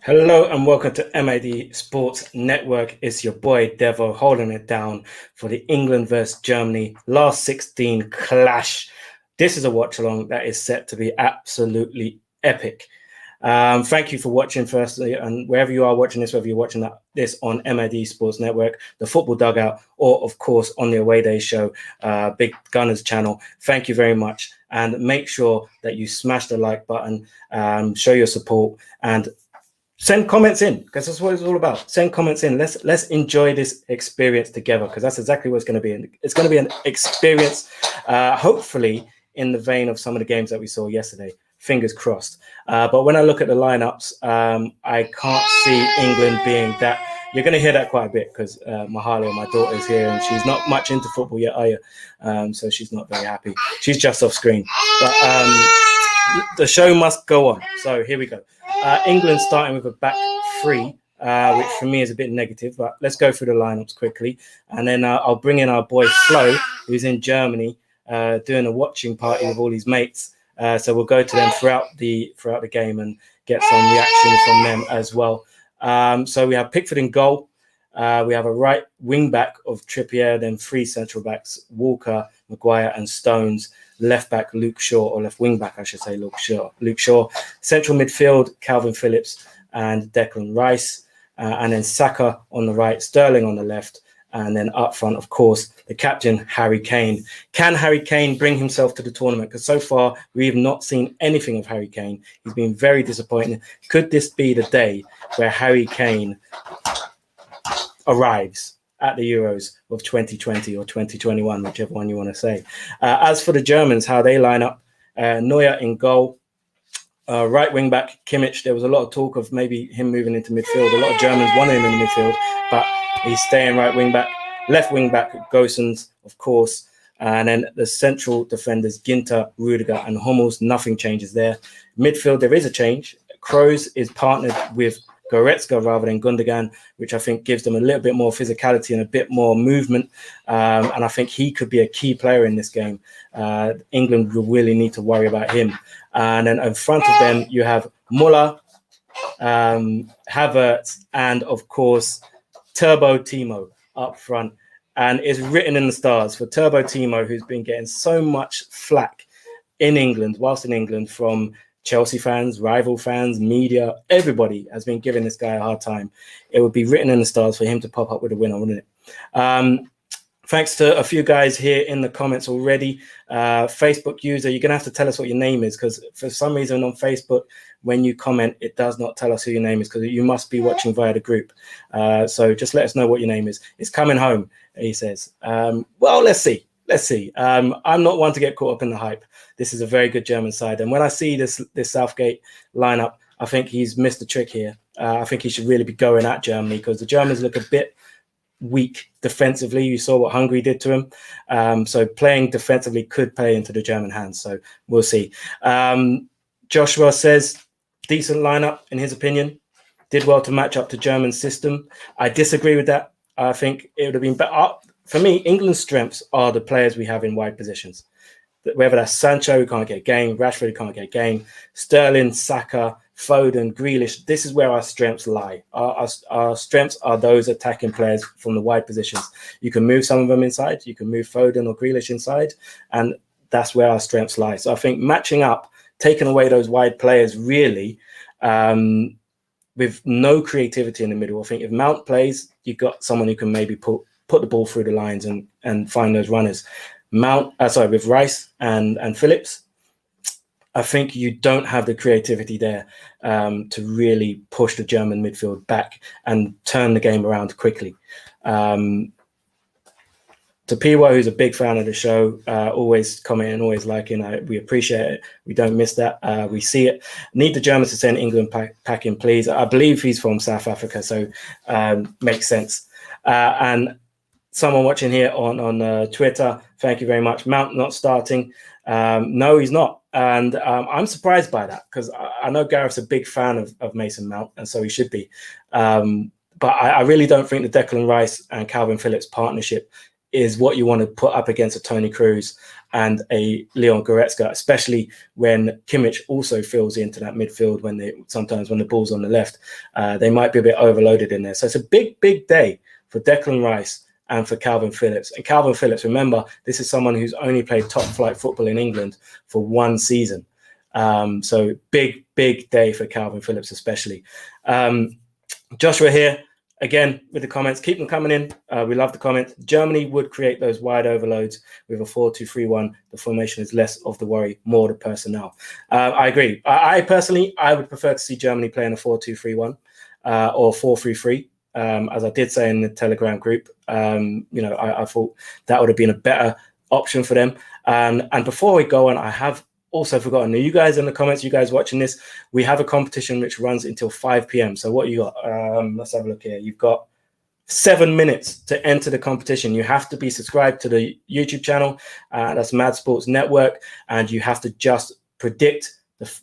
Hello and welcome to MAD Sports Network. It's your boy Devo holding it down for the England versus Germany last 16 clash. This is a watch along that is set to be absolutely epic. Thank you for watching firstly, and wherever you are watching this, whether you're watching this on MAD Sports Network, the Football Dugout, or of course on the Away Day Show, Big Gunners channel, thank you very much. And make sure that you smash the like button, show your support, and send comments in, because that's what it's all about. Send comments in. Let's enjoy this experience together, because that's exactly what it's going to be. It's going to be an experience, hopefully in the vein of some of the games that we saw yesterday. Fingers crossed. But when I look at the lineups, I can't see England being that. You're going to hear that quite a bit because Mahalia, my daughter, is here and she's not much into football yet, are you? So she's not very happy. She's just off screen. But the show must go on. So here we go. England starting with a back three, which for me is a bit negative, but let's go through the lineups quickly. And then I'll bring in our boy Flo, who's in Germany, doing a watching party with all his mates. So we'll go to them throughout the game and get some reactions from them as well. So we have Pickford in goal. We have a right wing back of Trippier, then three central backs, Walker, Maguire and Stones. Left back Luke Shaw, or left wing back I should say, Luke Shaw. Central midfield Calvin Phillips and Declan Rice, and then Saka on the right, Sterling on the left, and then up front, of course, the captain Harry Kane. Can Harry Kane bring himself to the tournament? Because so far we have not seen anything of Harry Kane. He's been very disappointing. Could this be the day where Harry Kane arrives at the Euros of 2020 or 2021, whichever one you want to say. As for the Germans, how they line up, Neuer in goal, right wing back Kimmich. There was a lot of talk of maybe him moving into midfield. A lot of Germans wanted him in the midfield, but he's staying right wing back. Left wing back Gosens, of course, and then the central defenders Ginter, Rudiger, and Hummels. Nothing changes there. Midfield, there is a change. Kroos is partnered with Goretzka rather than Gundogan, which I think gives them a little bit more physicality and a bit more movement. And I think he could be a key player in this game. England will really need to worry about him. And then in front of them, you have Muller, Havertz, and of course, Turbo Timo up front. And it's written in the stars for Turbo Timo, who's been getting so much flack in England, whilst in England, from Chelsea fans, rival fans, media, everybody has been giving this guy a hard time. It would be written in the stars for him to pop up with a winner, wouldn't it? Thanks to a few guys here in the comments already. Facebook user, you're going to have to tell us what your name is, because for some reason on Facebook, when you comment, it does not tell us who your name is, because you must be watching via the group. So just let us know what your name is. It's coming home, he says. Well, let's see. Let's see. I'm not one to get caught up in the hype. This is a very good German side. And when I see this Southgate lineup, I think he's missed the trick here. I think he should really be going at Germany, because the Germans look a bit weak defensively. You saw what Hungary did to him. So playing defensively could play into the German hands. So we'll see. Joshua says, decent lineup in his opinion. Did well to match up to German system. I disagree with that. I think it would have been better. For me, England's strengths are the players we have in wide positions. Whether that's Sancho, who can't get a game, Rashford, who can't get a game, Sterling, Saka, Foden, Grealish. This is where our strengths lie. Our strengths are those attacking players from the wide positions. You can move some of them inside. You can move Foden or Grealish inside, and that's where our strengths lie. So I think matching up, taking away those wide players really, with no creativity in the middle. I think if Mount plays, you've got someone who can maybe put the ball through the lines and find those runners. With Rice and Phillips, I think you don't have the creativity there to really push the German midfield back and turn the game around quickly. To Piwa, who's a big fan of the show, always commenting, always liking. We appreciate it. We don't miss that. We see it. Need the Germans to send England packing, please. I believe he's from South Africa, so makes sense. And someone watching here on Twitter, thank you very much. Mount not starting. No, he's not. And I'm surprised by that, because I know Gareth's a big fan of Mason Mount, and so he should be. But I really don't think the Declan Rice and Calvin Phillips partnership is what you want to put up against a Toni Kroos and a Leon Goretzka, especially when Kimmich also fills into that midfield sometimes when the ball's on the left. They might be a bit overloaded in there. So it's a big, big day for Declan Rice and for Calvin Phillips. And Calvin Phillips, remember, this is someone who's only played top flight football in England for one season. So big, big day for Calvin Phillips, especially. Joshua here, again, with the comments. Keep them coming in. We love the comments. Germany would create those wide overloads with a 4-2-3-1. The formation is less of the worry, more the personnel. I agree. I personally would prefer to see Germany playing a 4-2-3-1 or 4-3-3. As I did say in the Telegram group, I thought that would have been a better option for them. And before we go on, I have also forgotten. Now, you guys in the comments, you guys watching this, we have a competition which runs until 5 p.m. So what you got? Let's have a look here. You've got 7 minutes to enter the competition. You have to be subscribed to the YouTube channel. That's Mad Sports Network. And you have to just predict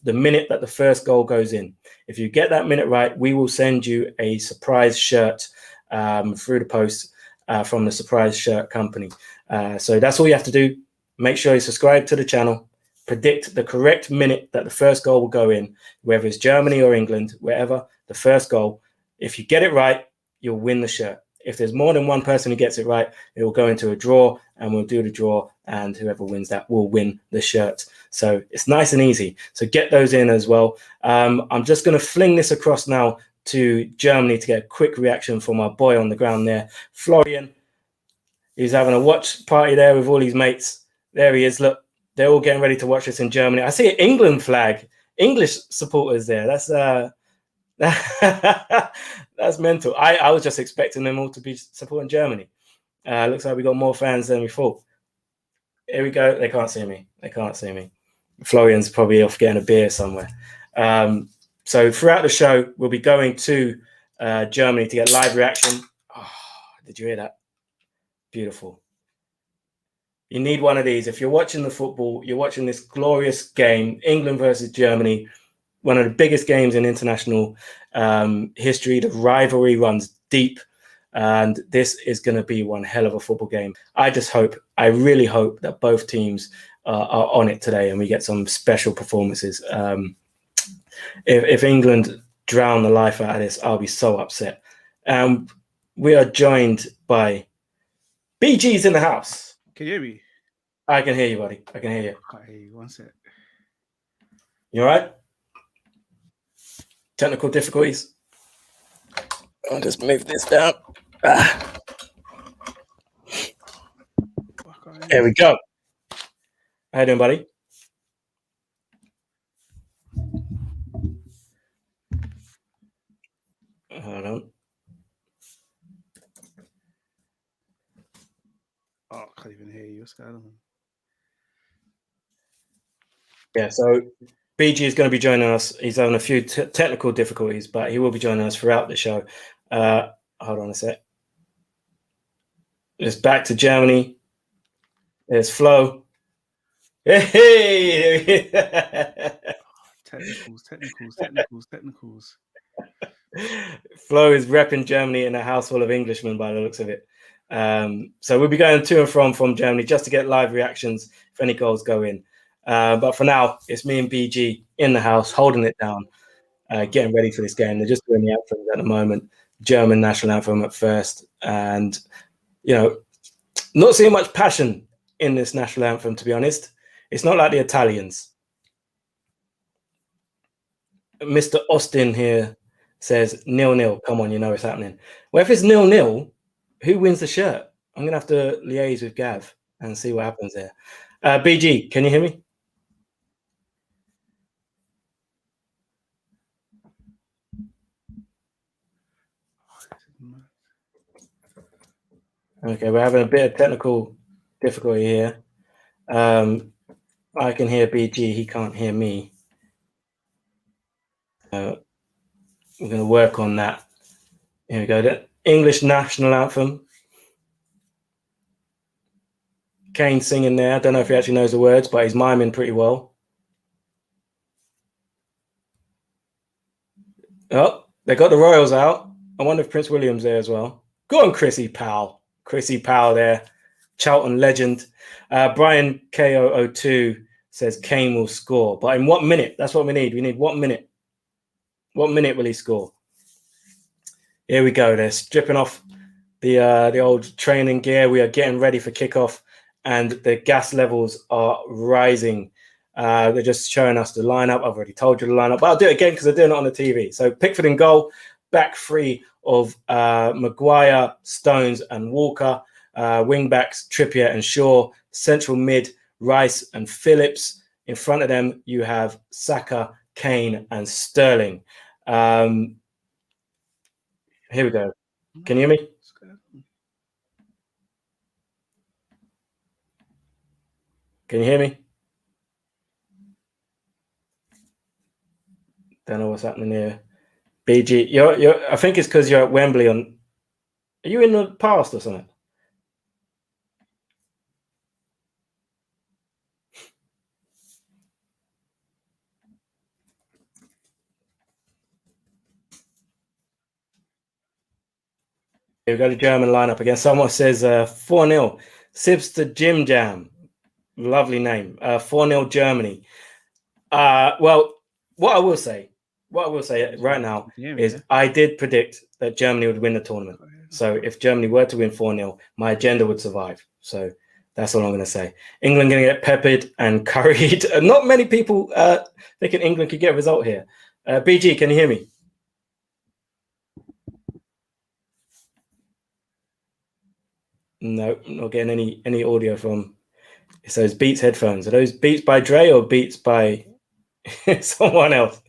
the minute that the first goal goes in. If you get that minute right, we will send you a surprise shirt through the post from the surprise shirt company. So that's all you have to do. Make sure you subscribe to the channel. Predict the correct minute that the first goal will go in, whether it's Germany or England, wherever the first goal. If you get it right, you'll win the shirt. If there's more than one person who gets it right, it will go into a draw, and we'll do the draw, and whoever wins that will win the shirt. So it's nice and easy. So get those in as well. I'm just going to fling this across now to Germany to get a quick reaction from our boy on the ground there, Florian. He's having a watch party there with all his mates. There he is. Look. They're all getting ready to watch this in Germany. I see an England flag, English supporters there. That's that's mental. I was just expecting them all to be supporting Germany. Looks like we got more fans than we thought. Here we go. They can't see me. They can't see me. Florian's probably off getting a beer somewhere. So throughout the show, we'll be going to Germany to get live reaction. Oh, did you hear that? Beautiful. You need one of these. If you're watching the football, you're watching this glorious game, England versus Germany, one of the biggest games in international history. The rivalry runs deep, and this is going to be one hell of a football game. I really hope that both teams are on it today and we get some special performances. If England drown the life out of this, I'll be so upset. We are joined by BG's in the house. Can you hear me? I can hear you, buddy. I can hear you. I can't hear you. One sec. You all right? Technical difficulties? I'll just move this down. There we go. How you doing, buddy? Hold on. Oh, I can't even hear you. What's going on? Yeah, so BG is going to be joining us. He's having a few technical difficulties, but he will be joining us throughout the show. Hold on a sec. It's back to Germany. There's Flo. Hey! Technicals. Flo is repping Germany in a house full of Englishmen by the looks of it. So we'll be going to and from Germany just to get live reactions if any goals go in. But for now, it's me and BG in the house, holding it down, getting ready for this game. They're just doing the anthems at the moment, German national anthem at first. And, not seeing much passion in this national anthem, to be honest. It's not like the Italians. Mr. Austin here says 0-0. Come on, you know it's happening. Well, if it's 0-0, who wins the shirt? I'm going to have to liaise with Gav and see what happens there. BG, can you hear me? Okay, we're having a bit of technical difficulty here. I can hear BG, he can't hear me. We're going to work on that. Here we go. The English national anthem. Kane singing there. I don't know if he actually knows the words, but he's miming pretty well. Oh, they got the Royals out. I wonder if Prince William's there as well. Go on, Chrissy Powell. Chrissy Powell there. Charlton legend. Brian KO02 says Kane will score, but in what minute? That's what we need. We need what minute? What minute will he score? Here we go. They're stripping off the old training gear. We are getting ready for kickoff, and the gas levels are rising. They're just showing us the lineup. I've already told you the lineup, but I'll do it again because they're doing it on the TV. So Pickford in goal, back three of Maguire, Stones, and Walker. Wing backs Trippier and Shaw. Central mid Rice and Phillips. In front of them, you have Saka, Kane, and Sterling. Here we go. Can you hear me? Can you hear me? Don't know what's happening here. BG, you're. I think it's because you're at Wembley. Are you in the past or something? We've got a German lineup again. Someone says 4-0. Sibs to Jim Jam. Lovely name. 4-0 Germany. Well, what I will say right now is I did predict that Germany would win the tournament. So if Germany were to win 4-0, my agenda would survive. So that's all I'm going to say. England going to get peppered and curried. Not many people thinking England could get a result here. BG, can you hear me? No, not getting any audio from. It says Beats headphones. Are those Beats by Dre or Beats by someone else?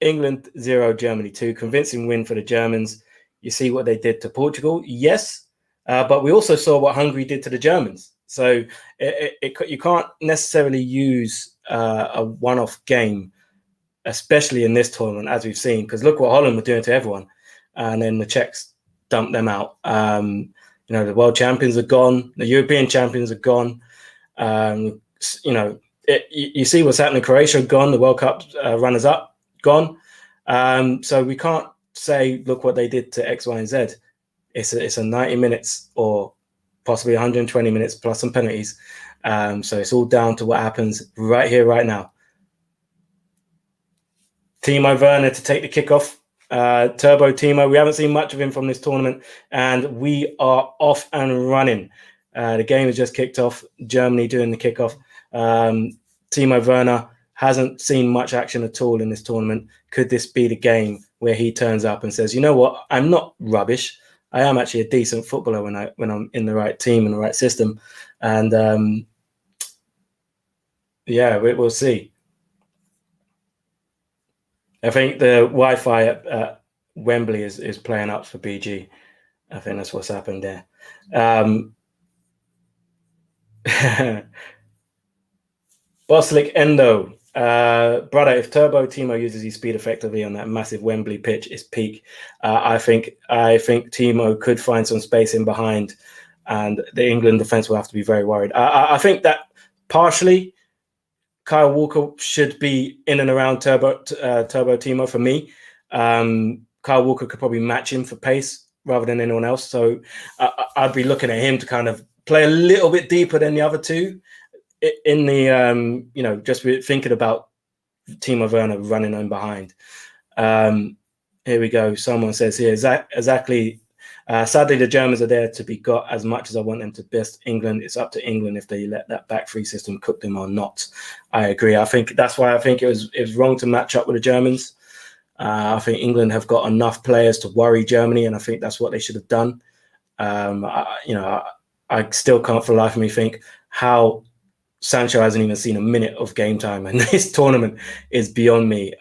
England 0, Germany 2. Convincing win for the Germans. You see what they did to Portugal? Yes. But we also saw what Hungary did to the Germans. So you can't necessarily use a one-off game, especially in this tournament, as we've seen, because look what Holland were doing to everyone. And then the Czechs dumped them out. The world champions are gone. The European champions are gone. You see what's happening. Croatia gone. The World Cup runners-up gone. So we can't say, look what they did to X, Y, and Z. It's a 90 minutes or possibly 120 minutes plus some penalties. So it's all down to what happens right here, right now. Timo Werner to take the kickoff. Turbo Timo. We haven't seen much of him from this tournament, and we are off and running. The game has just kicked off. Germany doing the kickoff. Timo Werner hasn't seen much action at all in this tournament. Could this be the game where he turns up and says, you know what, I'm not rubbish. I am actually a decent footballer when I'm in the right team and the right system. And we'll see. I think the Wi-Fi at Wembley is playing up for BG. I think that's what's happened there. Boslik Endo. Brother, if Turbo Timo uses his speed effectively on that massive Wembley pitch, it's peak. I think Timo could find some space in behind, and the England defense will have to be very worried. I think that partially Kyle Walker should be in and around Turbo Timo for me. Kyle Walker could probably match him for pace rather than anyone else. So I'd be looking at him to kind of play a little bit deeper than the other two in the, just thinking about Timo Werner running in behind. Here we go. Someone says here, exactly. Sadly, the Germans are there to be got. As much as I want them to best England, it's up to England if they let that back three system cook them or not. I agree. I think that's why I think it was wrong to match up with the Germans. I think England have got enough players to worry Germany, and I think that's what they should have done. I still can't for the life of me think how Sancho hasn't even seen a minute of game time, and this tournament is beyond me.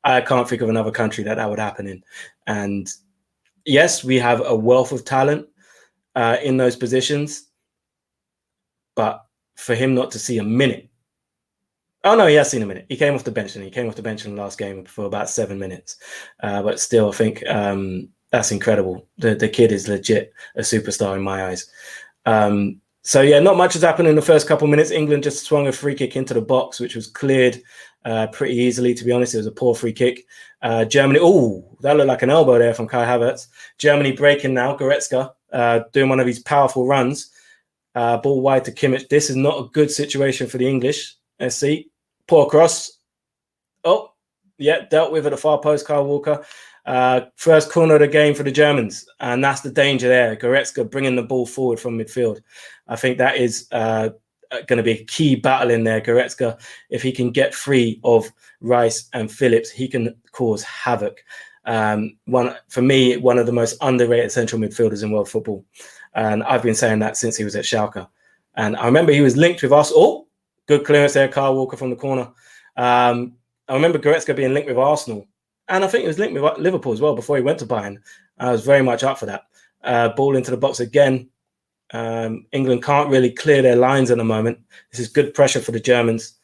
I can't think of another country that would happen in. And yes, we have a wealth of talent in those positions, but for him not to see a minute. Oh, no, he has seen a minute. He came off the bench, and he came off the bench in the last game for about 7 minutes. But still, I think that's incredible. The kid is legit a superstar in my eyes. So, yeah, not much has happened in the first couple of minutes. England just swung a free kick into the box, which was cleared pretty easily, to be honest. It was a poor free kick. Germany, that looked like an elbow there from Kai Havertz. Germany breaking now. Goretzka doing one of these powerful runs. Ball wide to Kimmich. This is not a good situation for the English. Let's see. Poor cross. Oh, yeah, dealt with at the far post, Kyle Walker. First corner of the game for the Germans, and that's the danger there. Goretzka bringing the ball forward from midfield. I think that is going to be a key battle in there. Goretzka, if he can get free of Rice and Phillips, he can cause havoc. For me, one of the most underrated central midfielders in world football. And I've been saying that since he was at Schalke. And I remember he was linked with us. Oh, good clearance there, Kyle Walker from the corner. I remember Goretzka being linked with Arsenal. And I think he was linked with Liverpool as well before he went to Bayern. I was very much up for that. Ball into the box again. England can't really clear their lines at the moment. This is good pressure for the Germans.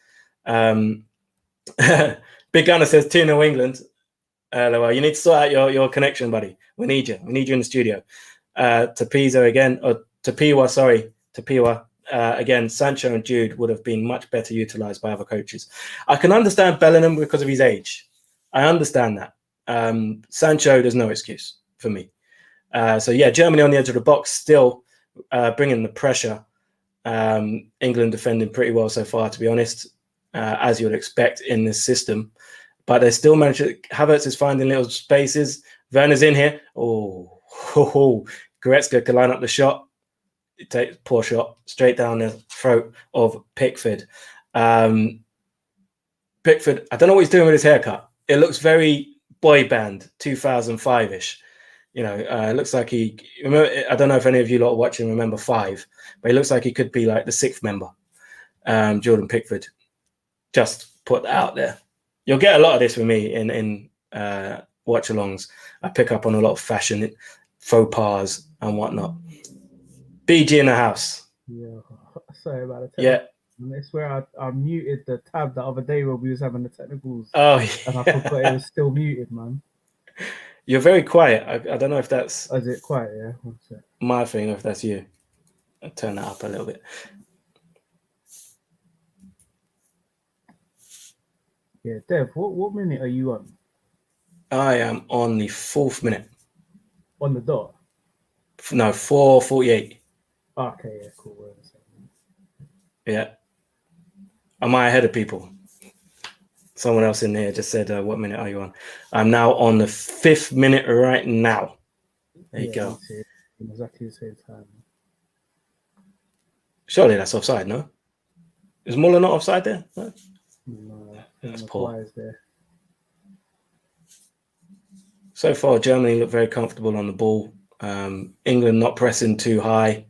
Big Gunner says 2-0 England. You need to sort out your connection, buddy. We need you. We need you in the studio. Tapiwa again, Sancho and Jude would have been much better utilised by other coaches. I can understand Bellingham because of his age. I understand that. Sancho, there's no excuse for me. Germany on the edge of the box, still bringing the pressure. England defending pretty well so far, to be honest, as you would expect in this system. But they still manage to. Havertz is finding little spaces. Werner's in here. Goretzka can line up the shot. It takes poor shot straight down the throat of Pickford. Pickford, I don't know what he's doing with his haircut. It looks very boy band 2005-ish. It looks like he. I don't know if any of you lot watching remember 5, but he looks like he could be like the 6th member. Jordan Pickford. Just put that out there. You'll get a lot of this with me in watch-alongs. I pick up on a lot of fashion, faux pas, and whatnot. BG in the house. Yeah, sorry about it. Yeah. I swear I muted the tab the other day when we was having the technicals. Oh, yeah. And I forgot it was still muted, man. You're very quiet. I don't know if that's... Is it quiet, yeah? What's it? My thing, or if that's you. I'll turn that up a little bit. Yeah, Dev, what minute are you on? I am on the 4th minute. On the dot? No, 4:48. Okay, yeah, cool. Yeah. Am I ahead of people? Someone else in there just said, what minute are you on? I'm now on the 5th minute right now. There you go. Exactly the same time. Surely that's offside, no? Is Muller not offside there? No, that's poor. There. So far, Germany look very comfortable on the ball. England not pressing too high.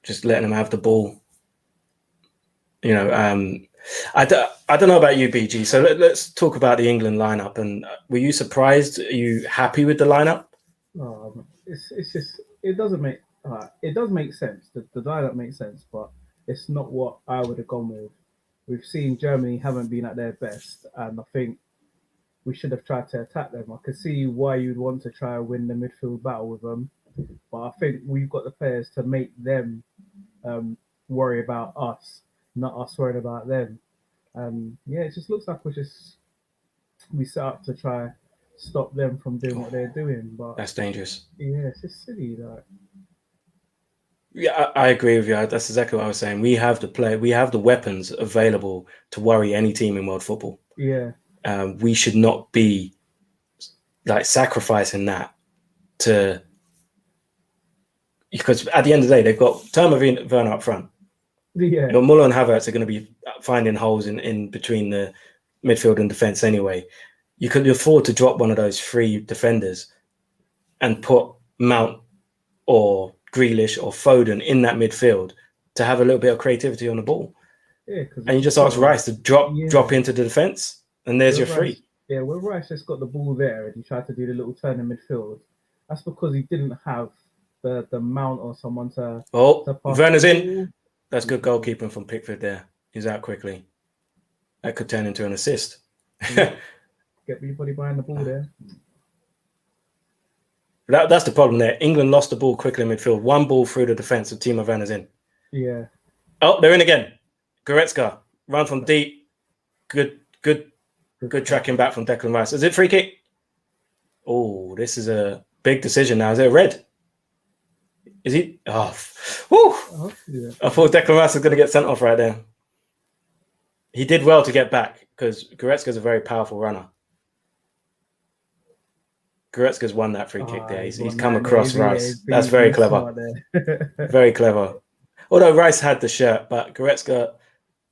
Just letting them have the ball. I don't know about you, BG. So let's talk about the England lineup. And were you surprised? Are you happy with the lineup? It's just it does make sense. The lineup makes sense, but it's not what I would have gone with. We've seen Germany haven't been at their best, and I think we should have tried to attack them. I could see why you'd want to try and win the midfield battle with them, but I think we've got the players to make them worry about us, not us worried about them. It just looks like we set up to try stop them from doing what they're doing. But that's dangerous. Yeah, it's just silly. Yeah, I agree with you. That's exactly what I was saying. We have the weapons available to worry any team in world football. Yeah. We should not be like sacrificing that because at the end of the day, they've got Timo Werner up front. Yeah. Muller and Havertz are going to be finding holes in between the midfield and defense anyway. You could afford to drop one of those 3 defenders and put Mount or Grealish or Foden in that midfield to have a little bit of creativity on the ball. Yeah, and you just ask Rice to drop into the defense, and there's your 3. Yeah, when Rice just got the ball there and he tried to do the little turn in midfield, that's because he didn't have the Mount or someone to pass. Werner's in. That's good goalkeeping from Pickford there. He's out quickly. That could turn into an assist. Yeah. Get everybody behind the ball there. That's the problem there. England lost the ball quickly in midfield. 1 ball through the defense of Timo Werner's in. Yeah. Oh, they're in again. Goretzka. Run from deep. Good tracking back from Declan Rice. Is it free kick? Oh, this is a big decision now. Is it red? Is he? Oh, whew. Yeah. I thought Declan Rice was going to get sent off right there. He did well to get back because Goretzka's a very powerful runner. Goretzka's won that free kick there. He's come across Rice. That's very clever. Very clever. Although Rice had the shirt, but Goretzka,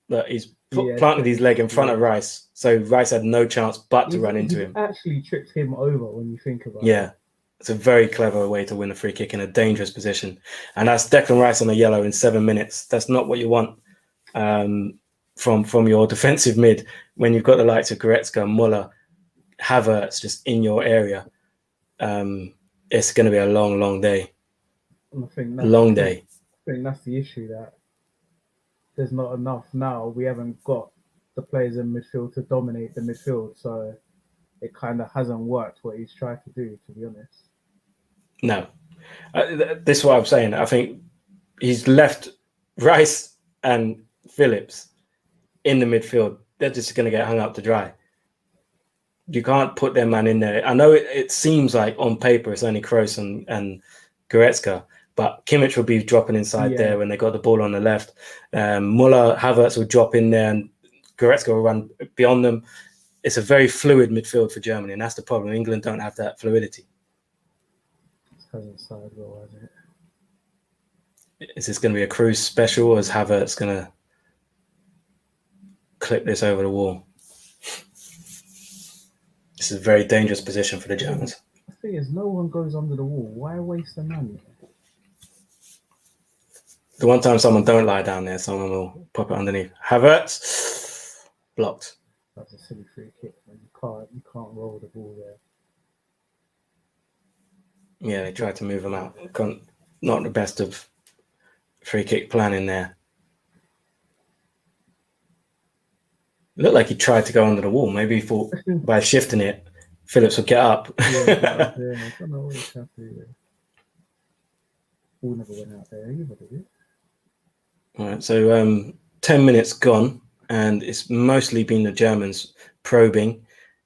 look, he's planted his leg in front of Rice. So Rice had no chance but to run into him. Actually tripped him over when you think about it. Yeah. It's a very clever way to win a free kick in a dangerous position. And that's Declan Rice on a yellow in 7 minutes. That's not what you want from your defensive mid when you've got the likes of Goretzka, Muller, Havertz just in your area. It's going to be a long, long day. And I think that's the issue, that there's not enough now. We haven't got the players in midfield to dominate the midfield. So it kind of hasn't worked what he's tried to do, to be honest. No. This is what I'm saying. I think he's left Rice and Phillips in the midfield. They're just going to get hung up to dry. You can't put their man in there. I know it seems like on paper it's only Kroos and Goretzka, but Kimmich will be dropping inside there when they got the ball on the left. Muller, Havertz will drop in there and Goretzka will run beyond them. It's a very fluid midfield for Germany, and that's the problem. England don't have that fluidity. Is this going to be a Kroos special, or is Havertz going to clip this over the wall? This is a very dangerous position for the Germans. The thing is, no one goes under the wall. Why waste the money? The one time someone don't lie down there, someone will pop it underneath. Havertz, blocked. That's a silly free kick. You can't roll the ball there. Yeah, they tried to move him out. Not the best of free kick planning there. It looked like he tried to go under the wall. Maybe he thought by shifting it, Phillips would get up. I don't know what he's trying to do there. Ball never went out there either, did it? All right, so 10 minutes gone, and it's mostly been the Germans probing.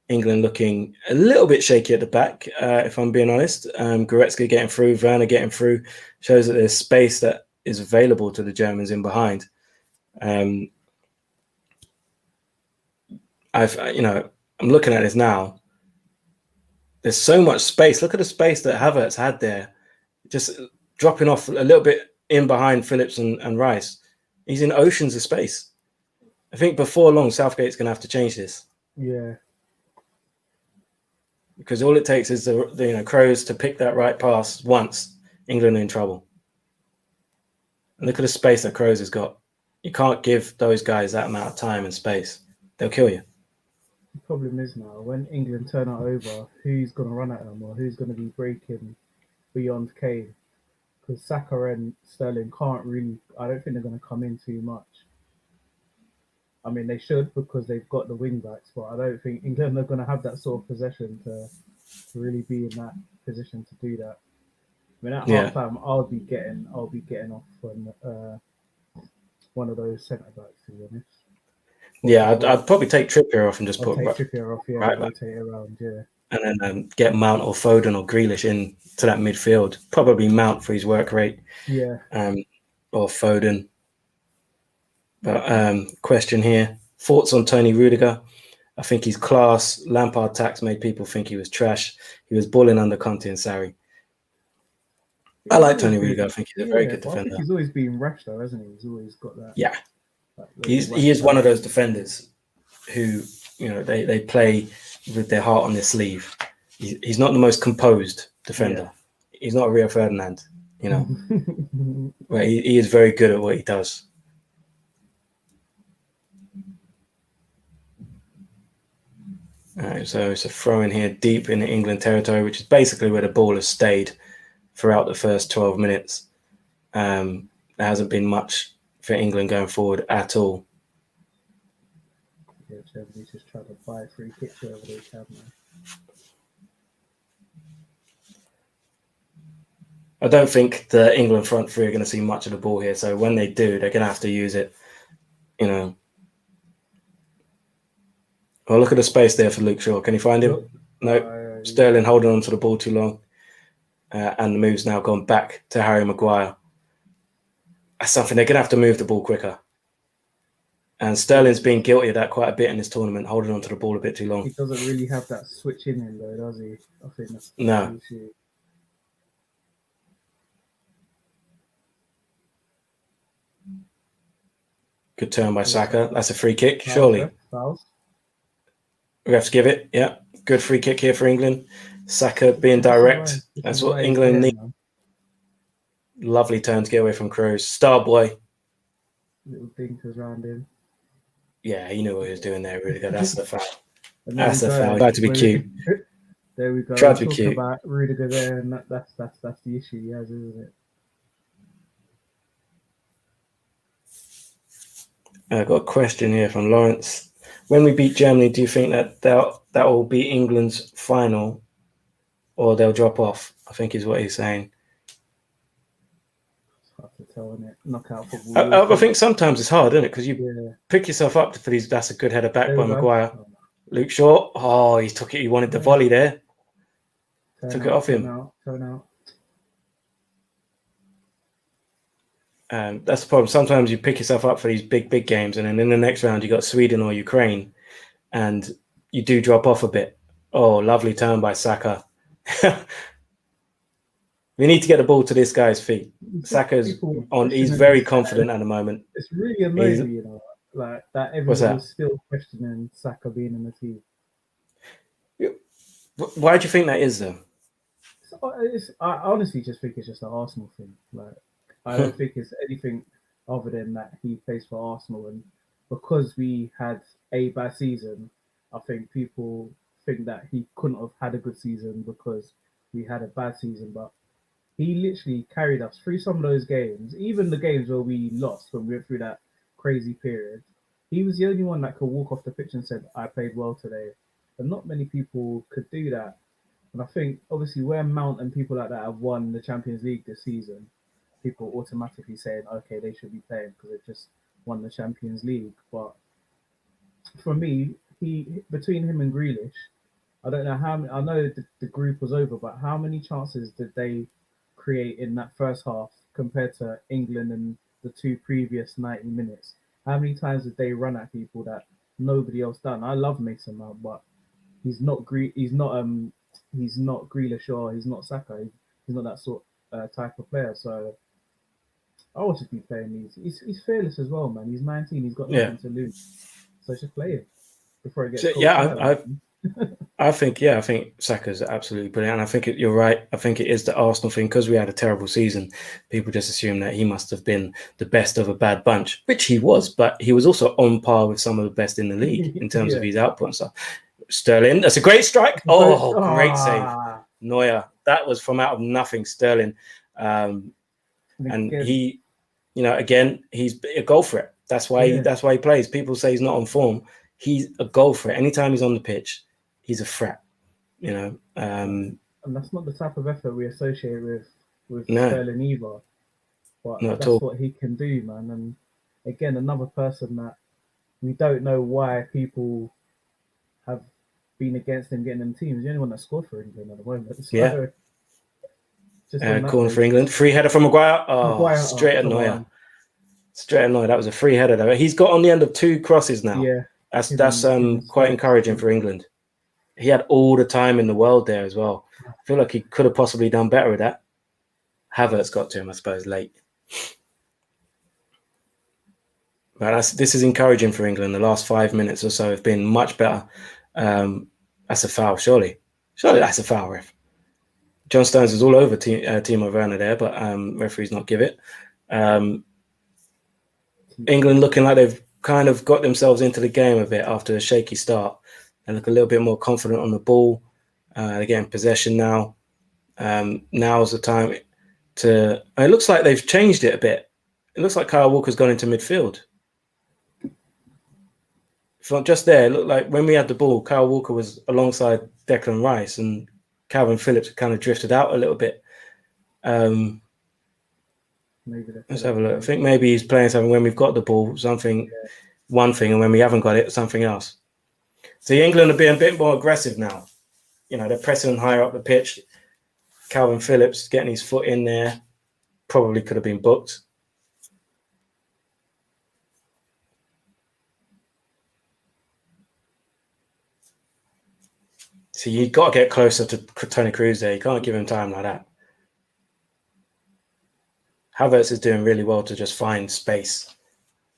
England looking a little bit shaky at the back, if I'm being honest. Goretzka getting through, Werner getting through, shows that there's space that is available to the Germans in behind. I'm looking at this now. There's so much space. Look at the space that Havertz had there, just dropping off a little bit in behind Phillips and Rice. He's in oceans of space. I think before long, Southgate's going to have to change this. Yeah. Because all it takes is the Kroos to pick that right pass once. England are in trouble. And look at the space that Kroos has got. You can't give those guys that amount of time and space. They'll kill you. The problem is now, when England turn it over, who's going to run at them or who's going to be breaking beyond Kane? Because Saka and Sterling can't really, I don't think they're going to come in too much. I mean, they should because they've got the wing backs, but I don't think England are going to have that sort of possession to really be in that position to do that. I mean, at half time, I'll be getting off from one of those centre backs, to be honest. Yeah, I'd probably take Trippier off and just put Trippier off, right back. Rotate around, yeah. And then get Mount or Foden or Grealish in to that midfield. Probably Mount for his work rate. Yeah. Or Foden. But question here. Thoughts on Tony Rudiger? I think he's class. Lampard tax made people think he was trash. He was balling under Conte and Sarri. I like Tony Rudiger. I think he's a very good defender. I think he's always been rash though, hasn't he? He's always got that. Yeah. He is one of those defenders who, they play with their heart on their sleeve. He's not the most composed defender. Yeah. He's not a Rio Ferdinand, but he is very good at what he does. All right, so it's a throw in here deep in the England territory, which is basically where the ball has stayed throughout the first 12 minutes. There hasn't been much for England going forward at all. Yeah, Germany just trying to buy free kicks wherever they can. I don't think the England front three are going to see much of the ball here. So when they do, they're going to have to use it, Well, look at the space there for Luke Shaw. Can you find him? No. Sterling holding on to the ball too long. and the move's now gone back to Harry Maguire. That's something they're going to have to move the ball quicker. And Sterling's been guilty of that quite a bit in this tournament, holding onto the ball a bit too long. He doesn't really have that switch in him, though, does he? I think that's No. the issue. Good turn by Saka. That's a free kick, surely. Fouls. We have to give it. Yeah, good free kick here for England. Saka being direct. That's what England need. Lovely turn to get away from Kroos. Star boy. Little dinkers around him. Yeah, he knew what he was doing there. Really good. That's the foul. That's the foul. Tried to be cute. There we go. Tried to be cute. About Rudiger there, and that's the issue he has, isn't it? I've got a question here from Lawrence. When we beat Germany, do you think that will be England's final, or they'll drop off? I think is what he's saying. Hard to tell, isn't it? Knockout football. I think sometimes it's hard, isn't it? Because you pick yourself up for these. That's a good header back by Maguire. Luke Shaw. Oh, he took it. He wanted the volley there. Took it off him. Turn out. That's the problem. Sometimes you pick yourself up for these big games, and then in the next round you got Sweden or Ukraine, and you do drop off a bit. Oh, lovely turn by Saka. We need to get the ball to this guy's feet. Saka's on. He's very confident at the moment. It's really amazing, you know, like that. Everyone's still questioning Saka being in the team. Why do you think that is, though? I honestly just think it's just an Arsenal thing. Like, I don't think it's anything other than that he plays for Arsenal, and because we had a bad season, I think people think that he couldn't have had a good season because we had a bad season. But he literally carried us through some of those games, even the games where we lost when we went through that crazy period. He was the only one that could walk off the pitch and said, "I played well today," and not many people could do that. And I think obviously where Mount and people like that have won the Champions League this season, people automatically saying, okay, they should be playing because they've just won the Champions League. But for me, between him and Grealish, I don't know how many, I know the group was over, but how many chances did they create in that first half compared to England in the two previous 90 minutes? How many times did they run at people that nobody else done? I love Mason Mount, but he's not Grealish, or he's not Saka. He's not that sort type of player. So I would just be playing these. He's fearless as well, man. He's 19. He's got nothing to lose. So just play him before it gets. I think Saka's absolutely brilliant. And I think you're right. I think it is the Arsenal thing because we had a terrible season. People just assume that he must have been the best of a bad bunch, which he was. But he was also on par with some of the best in the league in terms of his output and stuff. Sterling, that's a great strike. Oh, great save. Neuer. That was from out of nothing, Sterling. And he, again, he's a goal threat. That's why he plays. People say he's not on form. He's a goal threat. Anytime he's on the pitch, he's a threat. And that's not the type of effort we associate with Sterling either. But that's what he can do, man. And again, another person that we don't know why people have been against him getting in the team. He's the only one that scored for England at the moment. So, calling for England. Free header from Maguire. Straight at Neuer. Straight at Neuer. That was a free header, though. He's got on the end of 2 crosses now. Yeah. That's quite encouraging for England. He had all the time in the world there as well. I feel like he could have possibly done better with that. Havertz got to him, I suppose, late. But this is encouraging for England. The last 5 minutes or so have been much better. That's a foul, surely. Surely that's a foul, ref. John Stones was all over Timo Werner there, but referees not give it. England looking like they've kind of got themselves into the game a bit after a shaky start. They look a little bit more confident on the ball. They're getting possession now. Now's the time to... It looks like they've changed it a bit. It looks like Kyle Walker's gone into midfield. From just there, it looked like when we had the ball, Kyle Walker was alongside Declan Rice and Calvin Phillips kind of drifted out a little bit. Let's have a look. I think maybe he's playing something when we've got the ball, one thing, and when we haven't got it, something else. See, England are being a bit more aggressive now. They're pressing higher up the pitch. Calvin Phillips getting his foot in there. Probably could have been booked. So you've got to get closer to Tony Cruz there. You can't give him time like that. Havertz is doing really well to just find space.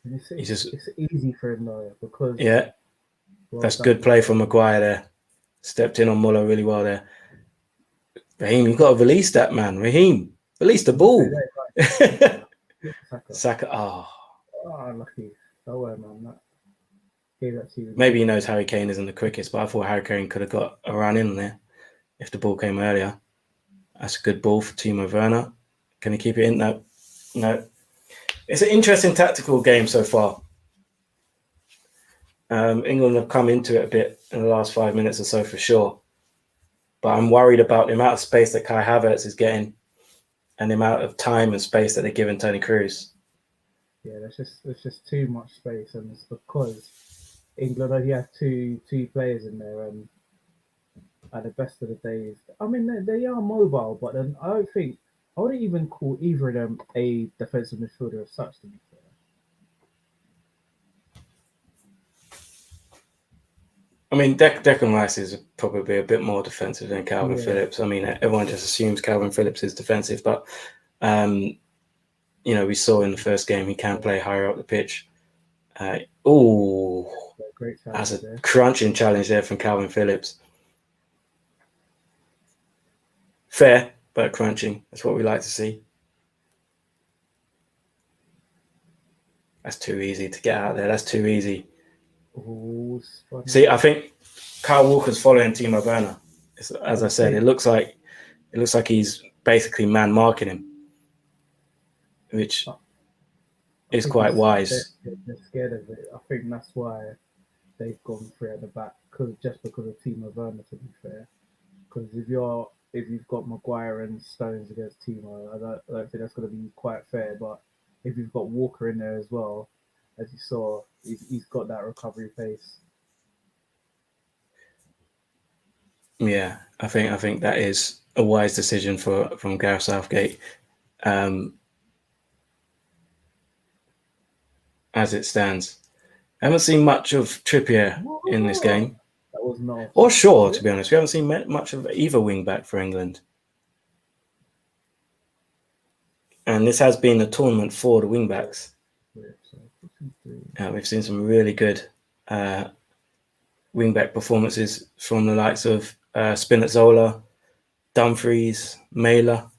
It's easy for him though, because that's good play from Maguire there. Stepped in on Muller really well there. Raheem, you've got to release that, man. Raheem, release the ball. Saka. Oh, lucky. Oh, well, man. That gave that to you. Maybe he knows Harry Kane isn't the quickest, but I thought Harry Kane could have got a run in there if the ball came earlier. That's a good ball for Timo Werner. Can he keep it in? No. It's an interesting tactical game so far. England have come into it a bit in the last 5 minutes or so for sure. But I'm worried about the amount of space that Kai Havertz is getting and the amount of time and space that they're giving Tony Cruz. Yeah, there's just too much space, and it's because England only have two players in there, and at the best of the days, I mean they are mobile, but then I wouldn't even call either of them a defensive midfielder as such, to be fair. I mean, Declan Rice is probably a bit more defensive than Calvin Phillips. I mean, everyone just assumes Calvin Phillips is defensive, but we saw in the first game he can play higher up the pitch. That's a crunching challenge there from Calvin Phillips. Fair, but crunching. That's what we like to see. That's too easy to get out there. That's too easy. See, I think Kyle Walker's following Timo Werner. As I said, it looks like he's basically man marking him, which is quite wise. They're scared of it. I think that's why they've gone free at the back, just because of Timo Werner, to be fair. Because if you've got Maguire and Stones against Timo, I don't think that's going to be quite fair. But if you've got Walker in there as well, as you saw, he's got that recovery pace. Yeah, I think that is a wise decision from Gareth Southgate. As it stands, I haven't seen much of Trippier in this game. That was not. Or Shaw, to be honest. We haven't seen much of either wing back for England. And this has been a tournament for the wing backs. We've seen some really good wing-back performances from the likes of Spinazzola, Dumfries, Mailer.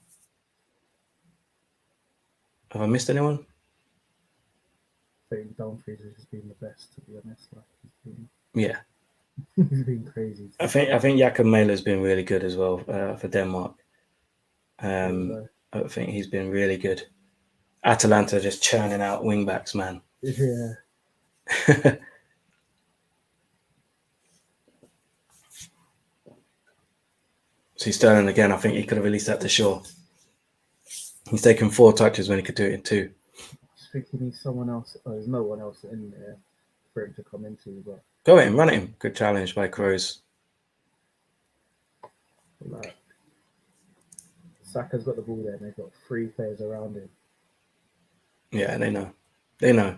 Have I missed anyone? I think Dumfries has just been the best, to be honest. He's been crazy. I think Jakob Mailer's been really good as well for Denmark. I think he's been really good. Atalanta just churning out wing-backs, man. Yeah. See Sterling again. I think he could have released that to Shaw. He's taken 4 touches when he could do it in 2. I was thinking he's someone else. There's no one else in there for him to come into. But go at him, run at him. Good challenge by Kroos. Saka's got the ball there, and they've got 3 players around him. Yeah, they know. They know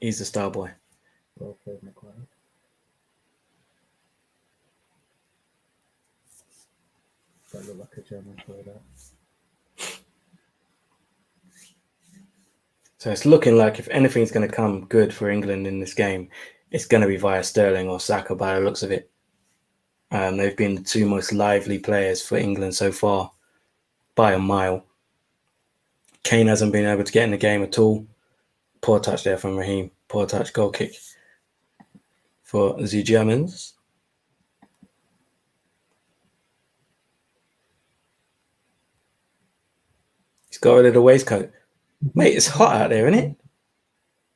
he's the star boy. Well played, Maguire. That look like a German player there. So it's looking like if anything's going to come good for England in this game, it's going to be via Sterling or Saka by the looks of it. They've been the 2 most lively players for England so far by a mile. Kane hasn't been able to get in the game at all. Poor touch there from Raheem. Poor touch, goal kick for the Germans. He's got rid of the waistcoat. Mate, it's hot out there, isn't it?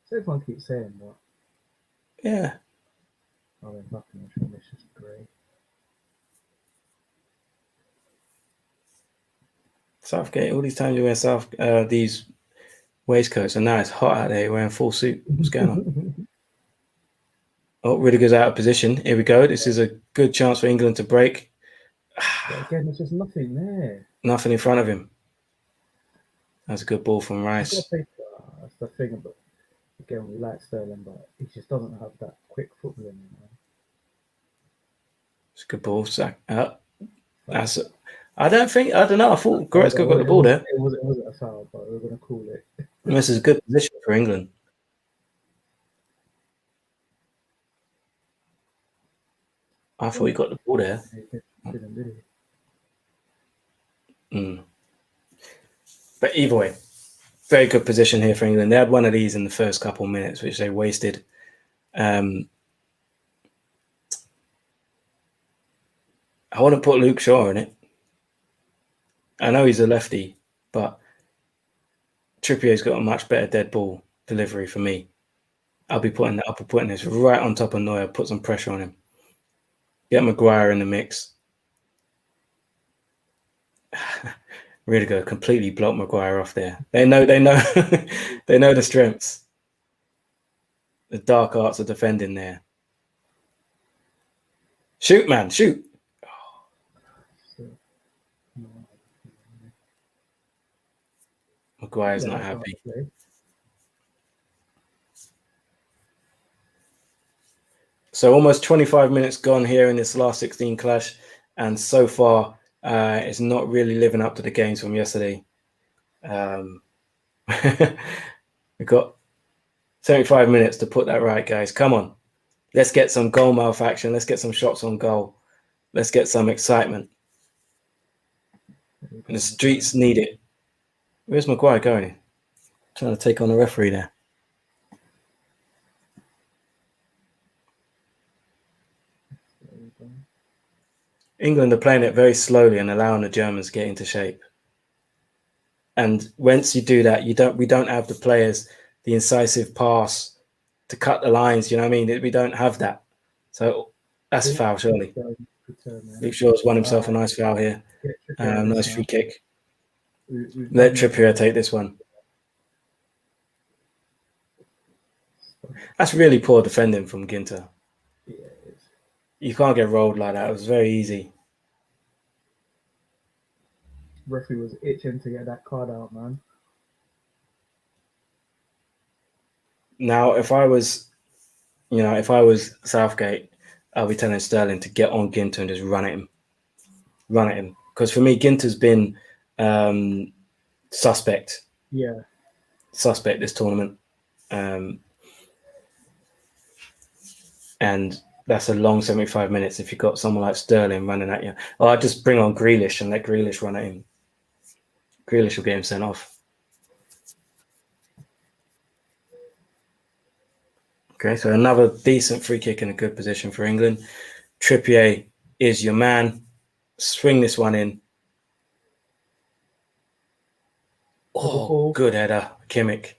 So everyone keeps saying that. Yeah. Oh, there's nothing much on this, just grey. Southgate, all these times you wear these waistcoats, and now it's hot out there. You're wearing full suit. What's going on? Oh, Rudiger's out of position. Here we go. This is a good chance for England to break. But again, there's just nothing there. Nothing in front of him. That's a good ball from Rice. That's the thing about. Again, we like Sterling, but he just doesn't have that quick football in him. It's a good ball. I don't know. I thought Goretzka got the ball there. It wasn't a foul, but we're going to call it. This is a good position for England. I thought he got the ball there. Didn't, did he? But either way, very good position here for England. They had one of these in the first couple of minutes, which they wasted. I wouldn't put Luke Shaw in it. I know he's a lefty, but Trippier's got a much better dead ball delivery for me. I'll be putting this right on top of Neuer, put some pressure on him. Get Maguire in the mix. Really good. Completely block Maguire off there. They know they know the strengths. The dark arts of defending there. Shoot, man, shoot. Maguire's not happy. So almost 25 minutes gone here in this last 16 clash, and so far it's not really living up to the games from yesterday. We've got 75 minutes to put that right, guys. Come on. Let's get some goal mouth action. Let's get some shots on goal. Let's get some excitement. And the streets need it. Where's Maguire going? Trying to take on the referee there. England are playing it very slowly and allowing the Germans to get into shape. And once you do that, we don't have the players, the incisive pass to cut the lines. You know what I mean? We don't have that. So that's a foul, surely. Luke Shaw's won himself a nice foul here. Nice free kick. Let Trippier take this one. That's really poor defending from Ginter. You can't get rolled like that. It was very easy. Referee was itching to get that card out, man. Now, if I was Southgate, I'll be telling Sterling to get on Ginter and just run at him. Because for me, Ginter's been suspect. Yeah. Suspect this tournament. And that's a long 75 minutes if you've got someone like Sterling running at you. Oh, I'd just bring on Grealish and let Grealish run at him. Grealish will get him sent off. Okay, so another decent free kick in a good position for England. Trippier is your man. Swing this one in. Oh, good header, Kimmich.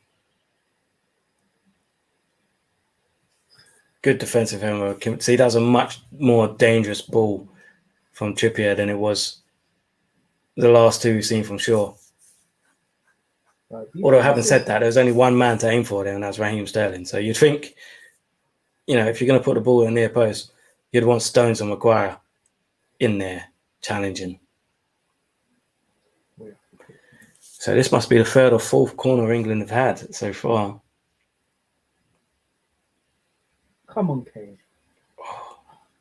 Good defensive header. See, that was a much more dangerous ball from Trippier than it was the last two we've seen from Shaw. Although having said that, there's only one man to aim for there, and that's Raheem Sterling. So you'd think, if you're going to put the ball in the near post, you'd want Stones and Maguire in there challenging. So this must be the third or fourth corner England have had so far. Come on, Kane.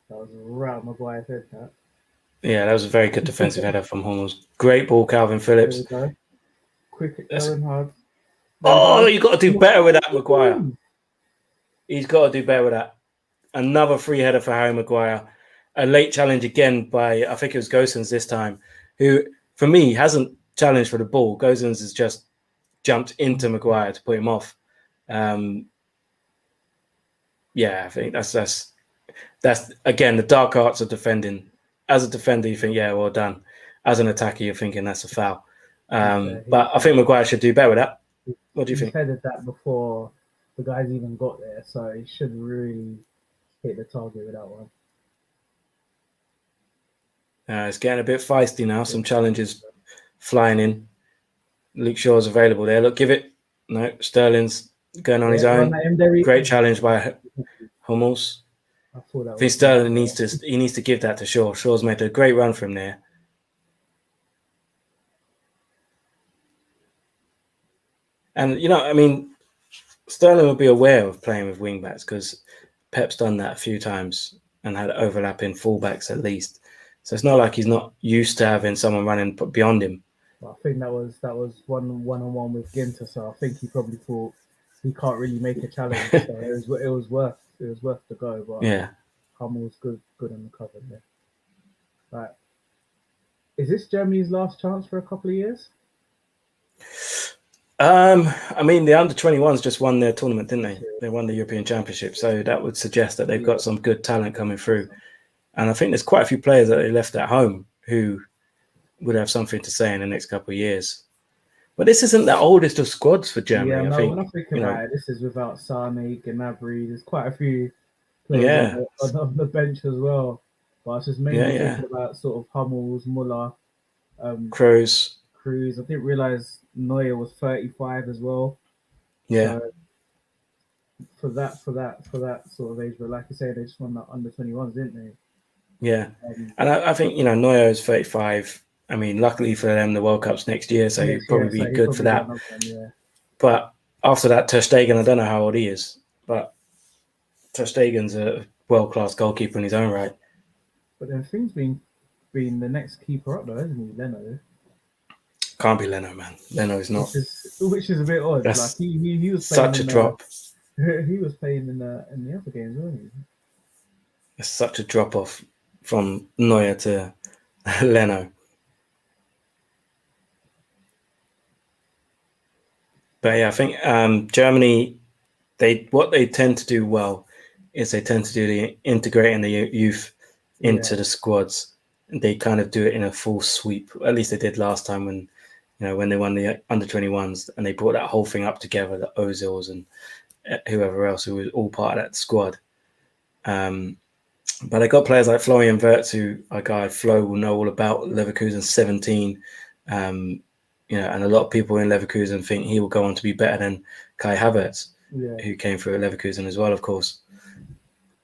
That was around Maguire's head, that. Yeah, that was a very good defensive header from Hummels. Great ball, Calvin Phillips. Quick, going hard. Oh, you've got to do better with that, Maguire. He's got to do better with that. Another free header for Harry Maguire. A late challenge again by, I think it was Gosens this time, who, for me, hasn't challenged for the ball. Gosens has just jumped into Maguire to put him off. Yeah, I think that's again the dark arts of defending. As a defender, you think, yeah, well done. As an attacker, you're thinking that's a foul. But I think Maguire should do better with that. What do you think? He headed that before the guys even got there, so he should really hit the target with that one. It's getting a bit feisty now. Some challenges flying in. Luke Shaw's available there. Look, give it. No, Sterling's going on his own. Great challenge by Hummels. I thought that I think was Sterling needs to give that to Shaw. Shaw's made a great run from there. And, I mean, Sterling will be aware of playing with wing backs because Pep's done that a few times and had overlapping fullbacks at least. So it's not like he's not used to having someone running beyond him. I think that was one-on-one with Ginter, so I think he probably thought he can't really make a challenge. So it was worth the go. But Yeah. Hummel's good on the cover there. Right. Is this Germany's last chance for a couple of years? I mean, the under-21s just won their tournament, didn't they? They won the European Championship, so that would suggest that they've got some good talent coming through. And I think there's quite a few players that they left at home who would have something to say in the next couple of years. But this isn't the oldest of squads for Germany. Yeah, I think, when I think about it, this is without Sane, Gnabry. There's quite a few players on the bench as well. But I was just mainly thinking about sort of Hummels, Muller, Kroos. I didn't realize Neuer was 35 as well. Yeah. So for that sort of age, but like I say, they just won that under 21s, didn't they? Yeah, and I think Neuer is 35. I mean, luckily for them, the World Cup's next year, so he'd probably be good for that. But after that, Ter Stegen, I don't know how old he is, but Ter Stegen's a world-class goalkeeper in his own right. But then things been the next keeper up though, isn't he, Leno? Can't be Leno, man. Leno is not. Which is a bit odd. That's like he was such a drop. He was playing in the other games, wasn't he? It's such a drop off from Neuer to Leno. But yeah, I think Germany, what they tend to do well is they tend to do the integrating the youth into the squads. They kind of do it in a full sweep. At least they did last time when they won the under-21s and they brought that whole thing up together, the Ozils and whoever else who was all part of that squad. But they got players like Florian Wirtz, who a guy Flo will know all about, Leverkusen 17. And a lot of people in Leverkusen think he will go on to be better than Kai Havertz, who came through at Leverkusen as well, of course.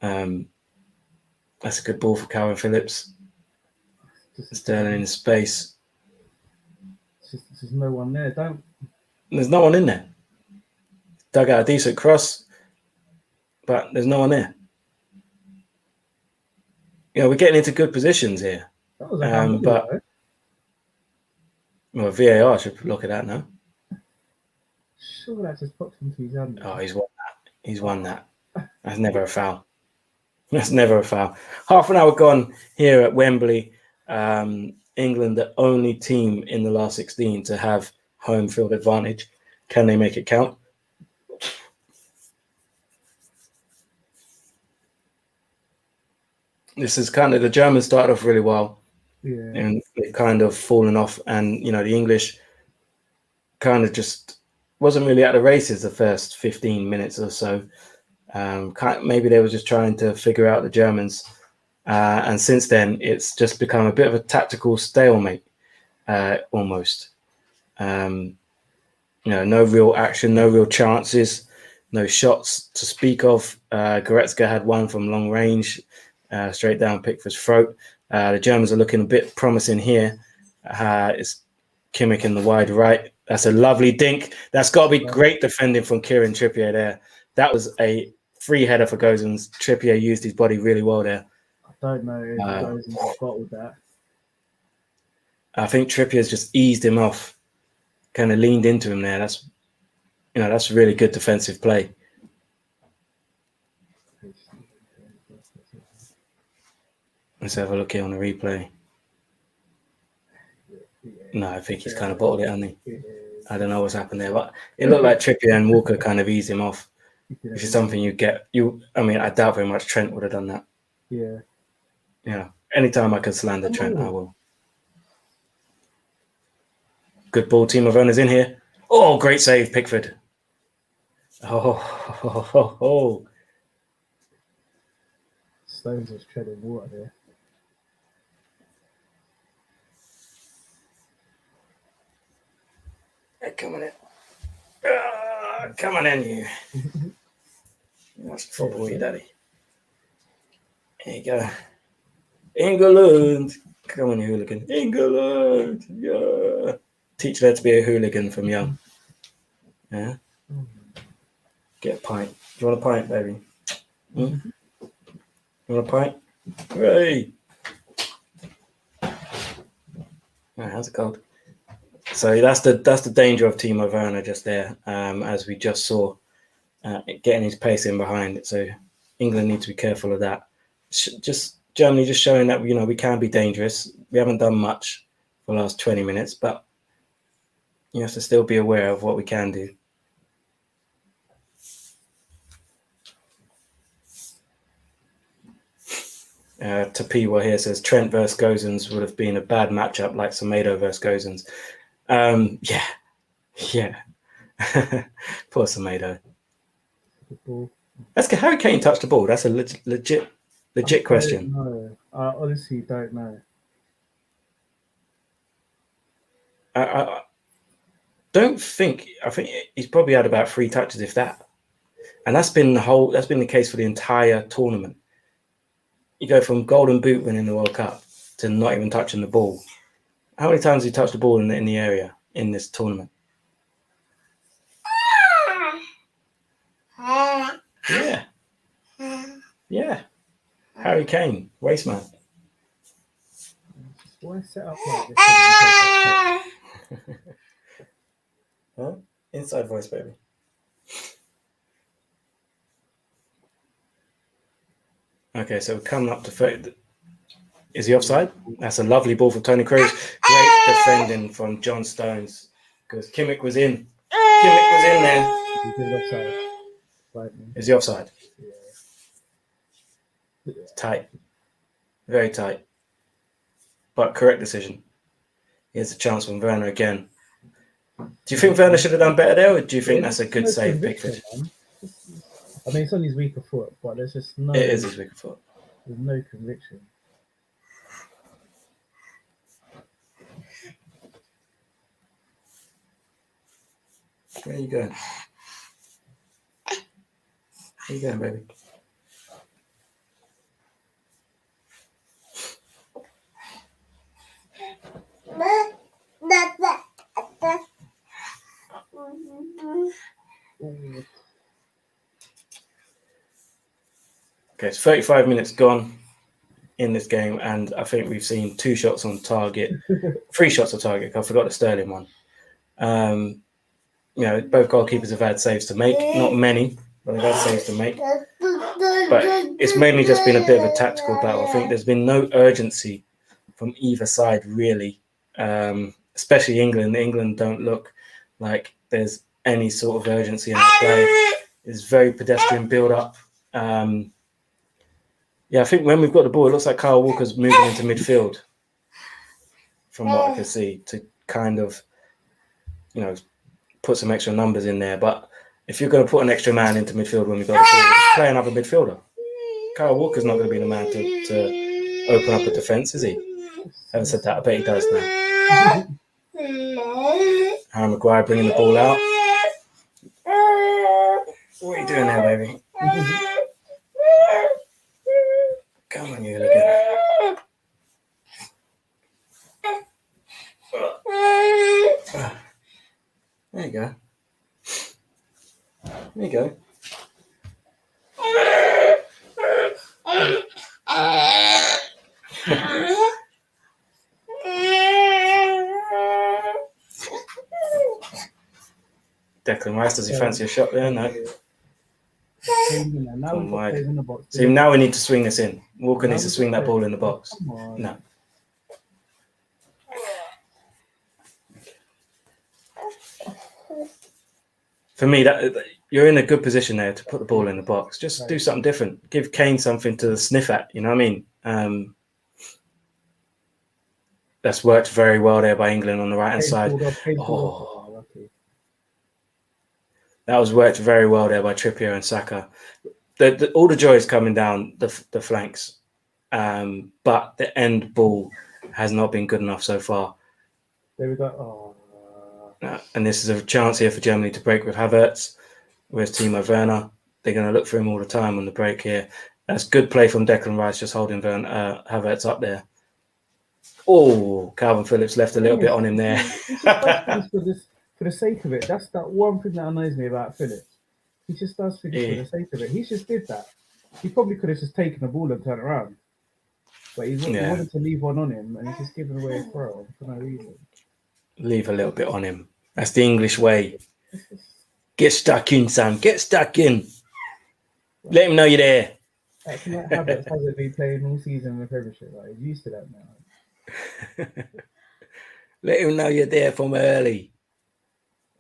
That's a good ball for Calvin Phillips. Sterling in space. There's no one there. There's no one in there. Dug out a decent cross, but there's no one there. We're getting into good positions here. That was a but well, VAR should look at that now. Sure, that just popped into his hand. Oh, he's won that. He's won that. That's never a foul. That's never a foul. Half an hour gone here at Wembley. England, the only team in the last 16 to have home field advantage. Can they make it count? This is kind of, the Germans started off really well. Yeah. And they've kind of fallen off. And, the English kind of just wasn't really at the races the first 15 minutes or so. Maybe they were just trying to figure out the Germans. And since then, it's just become a bit of a tactical stalemate, almost. No real action, no real chances, no shots to speak of. Goretzka had one from long range, straight down Pickford's throat. The Germans are looking a bit promising here. It's Kimmich in the wide right. That's a lovely dink. That's got to be great defending from Kieran Trippier there. That was a free header for Gozens. Trippier used his body really well there. I don't know if Gozens got with that. I think Trippier's just eased him off, kind of leaned into him there. That's really good defensive play. Let's have a look here on the replay. No, I think he's kind of bottled it, hasn't he? I don't know what's happened there, but it looked like Trippier and Walker kind of eased him off, which is something you get. I doubt very much Trent would have done that. Yeah. Anytime I can slander Trent, I will. Good ball, team of owners in here. Oh, great save, Pickford. Oh. Stones was treading water there. Come on in. Come on in, you. That's trouble for you, Daddy. There you go. England. Come on, you hooligan. England. Yeah. Teach her to be a hooligan from young. Yeah. Get a pint. Do you want a pint, baby? You want a pint? Hooray! Oh, how's it cold? So that's the danger of Timo Werner just there, as we just saw, getting his pace in behind. So England need to be careful of that. Just Germany just showing that we can be dangerous. We haven't done much for the last 20 minutes, but you have to still be aware of what we can do. Tapiwa here says Trent versus Gozens would have been a bad matchup like Semedo versus Gozens. Yeah. Poor Semedo. That's Harry Kane touched the ball. That's a legit question. No, I honestly don't know. I don't think. I think he's probably had about 3 touches, if that. And that's been the case for the entire tournament. You go from Golden Boot winning the World Cup to not even touching the ball. How many times have you touched the ball in the area in this tournament? Yeah. Harry Kane, waste man. Why set up like this? Huh? Inside voice, baby. Okay, so we're coming up to 30. Is he offside? That's a lovely ball from Tony Kroos. Great defending from John Stones because Kimmich was in. Kimmich was in there. Offside. Is he offside? Yeah. Tight. Very tight. But correct decision. Here's a chance from Werner again. Do you think Werner should have done better there, or do you think that's a good save, Pickford? I mean, it's on his weaker foot, but there's just no... It is his weaker foot. There's no conviction. Where are you going? Where are you going, baby? Okay, it's 35 minutes gone in this game, and I think we've seen 2 shots on target, 3 shots on target. I forgot the Sterling one. Both goalkeepers have had saves to make. Not many, but they've had saves to make. But it's mainly just been a bit of a tactical battle. I think there's been no urgency from either side, really. Especially England. England don't look like there's any sort of urgency in the play. It's very pedestrian build-up. I think when we've got the ball, it looks like Kyle Walker's moving into midfield, from what I can see, to kind of, put some extra numbers in there. But if you're going to put an extra man into midfield when we've got the ball, just play another midfielder. Kyle Walker's not going to be the man to open up a defence, is he? Haven't said that. I bet he does now. Harry Maguire bringing the ball out. What are you doing there, baby? Come on, you hooligan. There you go. There you go. Declan Rice, does he fancy a shot there? No. See, now we need to swing this in. Walker needs to swing that ball in the box. No. For me, that you're in a good position there to put the ball in the box. Just do something different. Give Kane something to sniff at. You know what I mean? That's worked very well there by England on the right hand side. That was worked very well there by Trippier and Saka. All the joy is coming down the flanks, but the end ball has not been good enough so far. There we go. And this is a chance here for Germany to break with Havertz. Where's Timo Werner? They're going to look for him all the time on the break here. That's good play from Declan Rice, just holding Havertz up there. Oh, Calvin Phillips left a little bit on him there. He just does things for the sake of it. That's that one thing that annoys me about Phillips. He just does things for the sake of it. He just did that. He probably could have just taken the ball and turned around. But he wanted to leave one on him, and he's just giving away a throw for no reason. Leave a little bit on him. That's the English way. Get stuck in, Sam. Get stuck in. Let him know you're there. That's like Havertz hasn't been playing all season in the Premiership. Like, he's used to that now. Let him know you're there from early.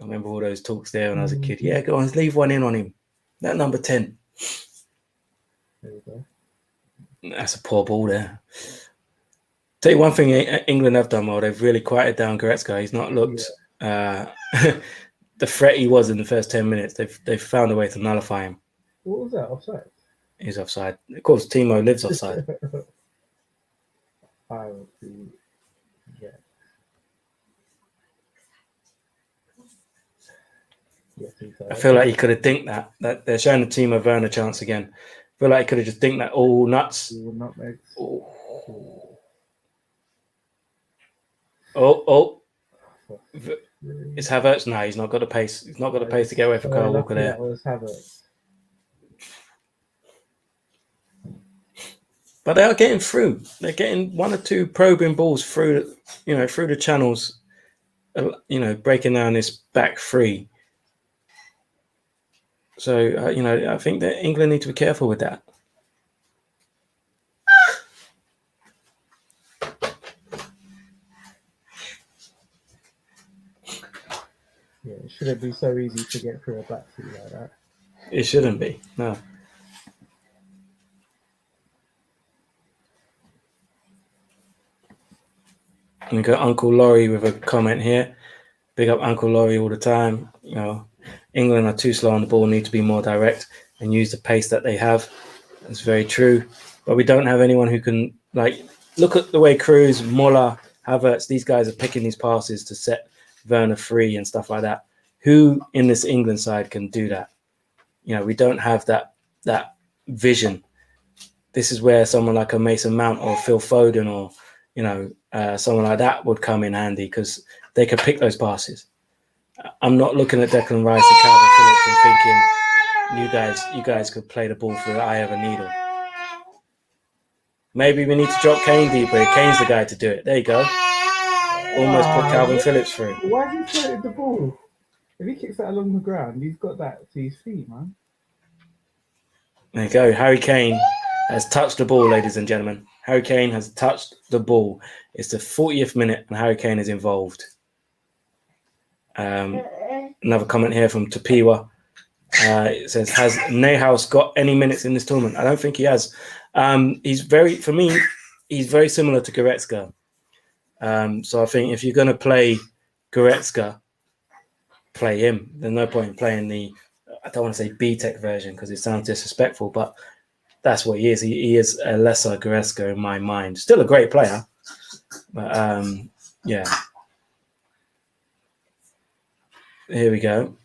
I remember all those talks there when I was a kid. Yeah, go on, leave one in on him. That number 10. There we go. That's a poor ball there. Tell you one thing England have done well, they've really quieted down Goretzka. He's not looked the threat he was in the first 10 minutes. They've found a way to nullify him. What was that? Offside? He's offside. Of course, Timo lives offside. I would be, yeah. Yes, I feel like he could have dinked that they're showing the Timo Werner chance again. I feel like he could have just dinked that all nuts. Nutmegs. Oh. It's Havertz. No, he's not got the pace. He's not got the pace to get away from Kyle Walker there. That was Havertz. But they are getting through. They're getting one or two probing balls through the channels, breaking down this back three. So, I think that England need to be careful with that. Yeah, it shouldn't be so easy to get through a back three like that. It shouldn't be, no. And we got Uncle Laurie with a comment here. Big up Uncle Laurie all the time. England are too slow on the ball, need to be more direct and use the pace that they have. That's very true. But we don't have anyone who can, look at the way Cruz, Muller, Havertz, these guys are picking these passes to set Werner free and stuff like that. Who in this England side can do that? We don't have that vision. This is where someone like a Mason Mount or Phil Foden or, someone like that would come in handy because they could pick those passes. I'm not looking at Declan Rice and Calvin Phillips and thinking, you guys could play the ball through the eye of a needle. Maybe we need to drop Kane deeper. Kane's the guy to do it. There you go. Almost put Calvin Phillips through. Why is he putting the ball? If he kicks that along the ground, he's got that to his feet, man. There you go. Harry Kane has touched the ball, ladies and gentlemen. Harry Kane has touched the ball. It's the 40th minute and Harry Kane is involved. Another comment here from Tapiwa. It says, has Neuhaus got any minutes in this tournament? I don't think he has. He's very similar to Goretzka. So I think if you're going to play Goretzka, play him. There's no point in playing I don't want to say B-Tech version because it sounds disrespectful, but that's what he is. He is a lesser Goretzka in my mind. Still a great player. But, yeah. Here we go.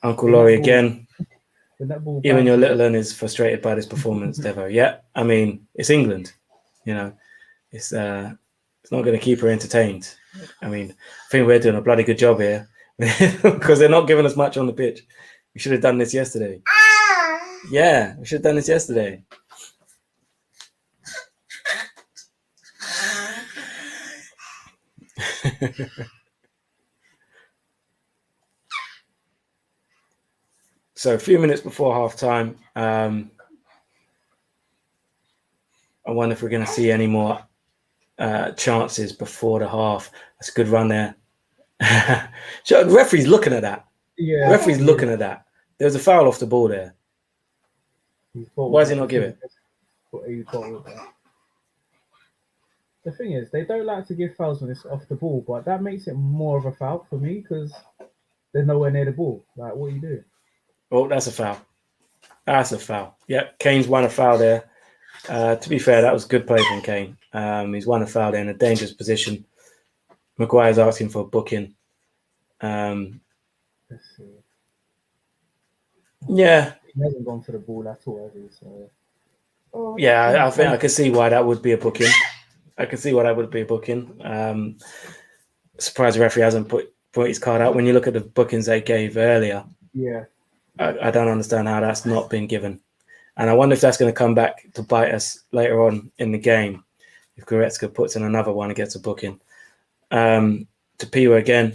Uncle Laurie again. Even your little one is frustrated by this performance, Devo. Yeah, I mean, it's England. It's not going to keep her entertained. I mean, I think we're doing a bloody good job here because they're not giving us much on the pitch. We should have done this yesterday. Yeah, we should have done this yesterday. So a few minutes before half time, I wonder if we're going to see any more chances before the half. That's a good run there. So the referee's looking at that. Yeah, the referee's looking at that. There was a foul off the ball there. Why does he not give it? The thing is, they don't like to give fouls when it's off the ball, but that makes it more of a foul for me because they're nowhere near the ball. Like, what are you doing? Oh, that's a foul. That's a foul. Yep, Kane's won a foul there. To be fair, that was good play from Kane. He's won a foul there in a dangerous position. Maguire's asking for a booking. Let's see. Yeah, He hasn't gone for the ball at all, has he? So Yeah, I think I can see why that would be a booking. I can see why that would be a booking. Surprised the referee hasn't put his card out. When you look at the bookings they gave earlier, yeah, I don't understand how that's not been given. And I wonder if that's going to come back to bite us later on in the game. If Goretzka puts in another one and gets a booking. To Piwa again.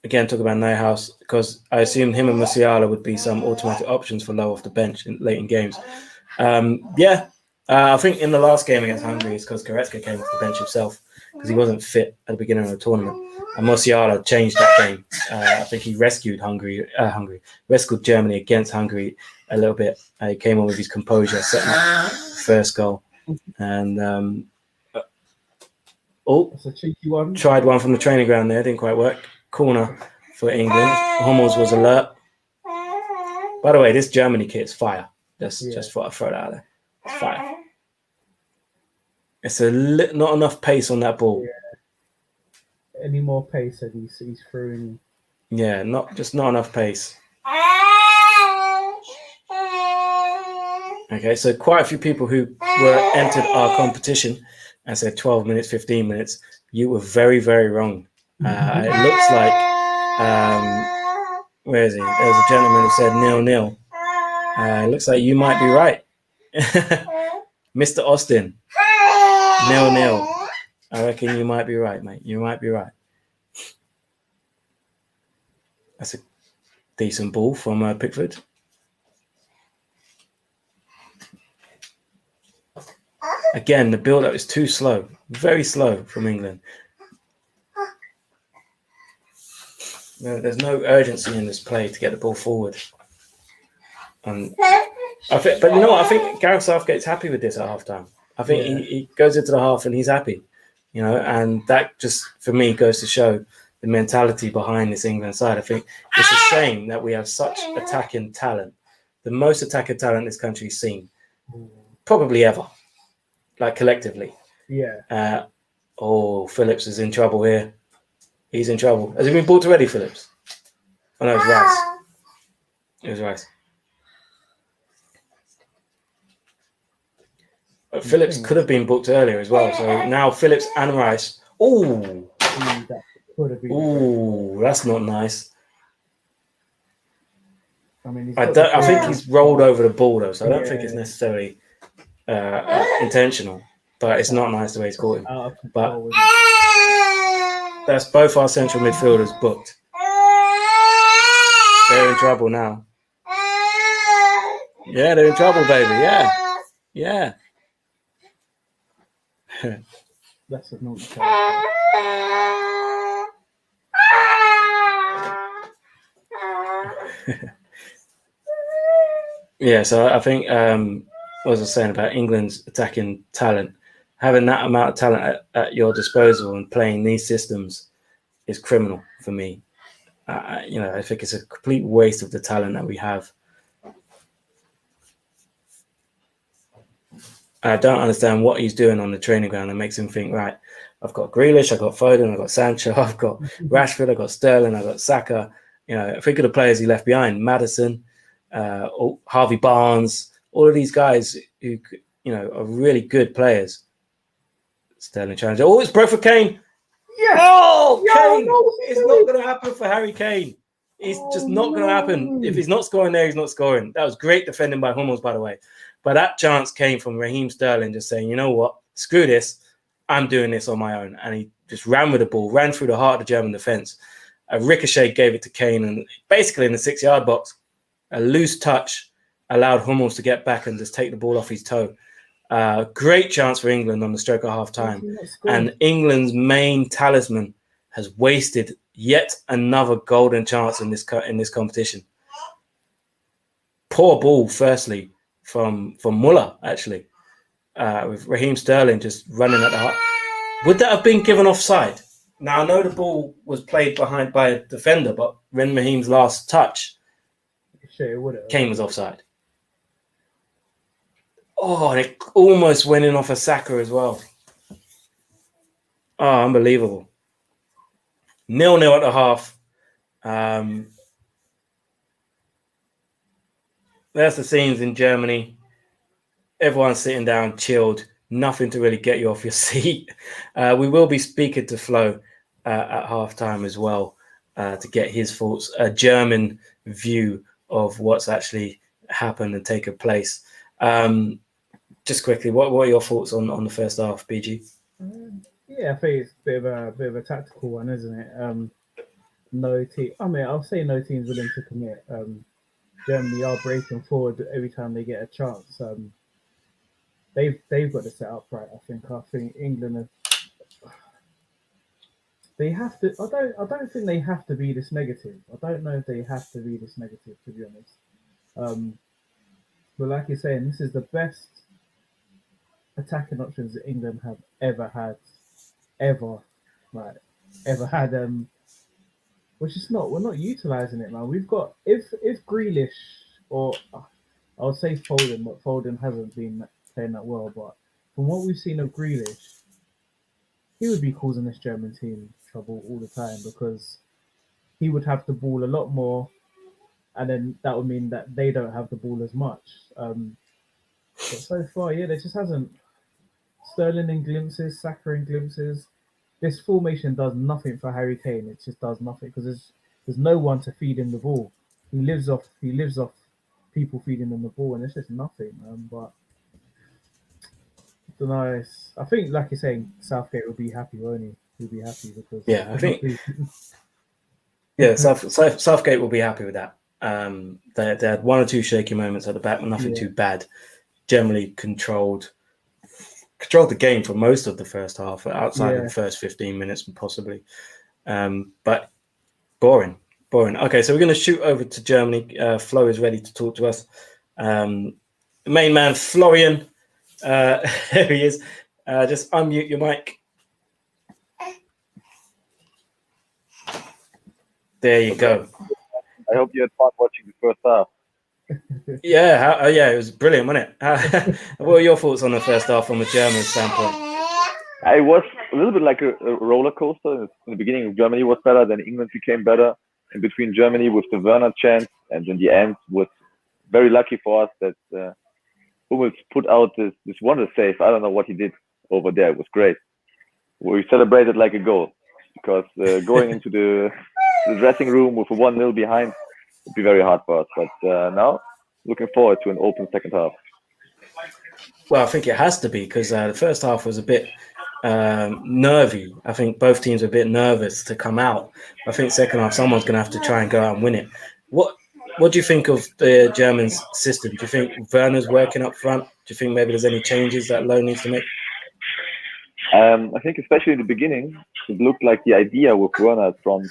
Again, talk about Neuhaus, because I assumed him and Musiala would be some automatic options for low off the bench late in games. I think in the last game against Hungary, it's because Goretzka came off the bench himself because he wasn't fit at the beginning of the tournament. And Musiala changed that game. I think he rescued rescued Germany against Hungary a little bit. He came on with his composure, setting up the first goal. And that's a cheeky one. Tried one from the training ground there, didn't quite work. Corner for England. Hummels was alert. By the way, this Germany kit is fire. Just thought I'd throw that out there. It's fire. It's not enough pace on that ball. Yeah. Any more pace and he's throwing. Yeah, not enough pace. Okay, so quite a few people who were entered our competition and said 12 minutes, 15 minutes. You were very, very wrong. It looks like where is he? There was a gentleman who said 0-0. It looks like you might be right. Mr. Austin. 0-0. I reckon you might be right, mate. You might be right. That's a decent ball from Pickford. Again, the build-up is too slow. Very slow from England. There's no urgency in this play to get the ball forward. And but you know what? I think Gareth Southgate's happy with this at halftime. I think he goes into the half and he's happy, and that just for me goes to show the mentality behind this England side. I think it's a shame that we have such attacking talent, the most attacking talent this country's seen, probably ever, like collectively. Yeah. Phillips is in trouble here. He's in trouble. Has he been bought already, Phillips? Oh no, it was Rice. It was Rice. But Phillips could have been booked earlier as well. So now Phillips and Rice. Oh, that's not nice. I mean, I think he's rolled over the ball though, so I don't think it's necessarily intentional. But it's not nice the way he's caught him. But that's both our central midfielders booked. They're in trouble now. Yeah, they're in trouble, baby. Yeah. That's a naughty Yeah, so I think what was I saying about England's attacking talent? Having that amount of talent at your disposal and playing these systems is criminal for me. I think it's a complete waste of the talent that we have. I don't understand what he's doing on the training ground that makes him think, right, I've got Grealish, I've got Foden, I've got Sancho, I've got Rashford, I've got Sterling, I've got Saka. Think of the players he left behind, Maddison, Harvey Barnes, all of these guys who, are really good players. Sterling challenger. Oh, it's broke for Kane. Yeah. Oh, Kane. It's not going to happen for Harry Kane. It's just not going to happen. If he's not scoring there, he's not scoring. That was great defending by Hummels, by the way. But that chance came from Raheem Sterling just saying, you know what, screw this. I'm doing this on my own. And he just ran with the ball, ran through the heart of the German defense. A ricochet gave it to Kane. And basically in the 6-yard box, a loose touch allowed Hummels to get back and just take the ball off his toe. Great chance for England on the stroke of half time. And England's main talisman has wasted yet another golden chance in this competition. Poor ball, firstly, from Muller, actually, with Raheem Sterling just running at the heart. Would that have been given offside? Now, I know the ball was played behind by a defender, but when Raheem's last touch, Kane was offside. Oh, it almost went in off a Saka as well. Oh, unbelievable. 0-0 at the half. That's the scenes in Germany. Everyone's sitting down, chilled, nothing to really get you off your seat. We will be speaking to Flo at halftime as well to get his thoughts, a German view of what's actually happened and taken place. Just quickly, what are your thoughts on the first half, BG? Yeah, I think it's a bit of a tactical one, isn't it? No team. I mean, I'll say no team's willing to commit. Germany are breaking forward every time they get a chance. They've got to set up right. I think England they have to. I don't think they have to be this negative. I don't know if they have to be this negative, to be honest. But like you're saying, this is the best attacking options that England have ever had, ever, like ever had. Which is not. We're not utilizing it, man. We've got if Grealish or I would say Foden, but Foden hasn't been playing that well. But from what we've seen of Grealish, he would be causing this German team trouble all the time because he would have the ball a lot more, and then that would mean that they don't have the ball as much. But so far, yeah, there just hasn't. Sterling in glimpses, Saka in glimpses. This formation does nothing for Harry Kane. It just does nothing because there's no one to feed him the ball. He lives off people feeding him the ball, and it's just nothing. But I don't know. I think, like you're saying, Southgate will be happy, won't he? He'll be happy because I think Southgate will be happy with that. They had one or two shaky moments at the back, but nothing too bad. Generally controlled the game for most of the first half, outside of the first 15 minutes possibly. But boring. Okay, so we're going to shoot over to Germany. Flo is ready to talk to us. The main man, Florian, here he is. Just unmute your mic. There you go. I hope you had fun watching the first half. Yeah, it was brilliant, wasn't it? What are your thoughts on the first half from a German standpoint? It was a little bit like a roller coaster. In the beginning, Germany was better, then England became better. In between, Germany with the Werner chance, and in the end, was very lucky for us that Hummels put out this wonder save. I don't know what he did over there. It was great. We celebrated like a goal because going into the dressing room with a 1-0 behind would be very hard for us. But now, looking forward to an open second half. Well, I think it has to be because the first half was a bit nervy. I think both teams are a bit nervous to come out. I think second half, someone's going to have to try and go out and win it. What do you think of the Germans' system? Do you think Werner's working up front? Do you think maybe there's any changes that Lowe needs to make? I think especially in the beginning, it looked like the idea with Werner up front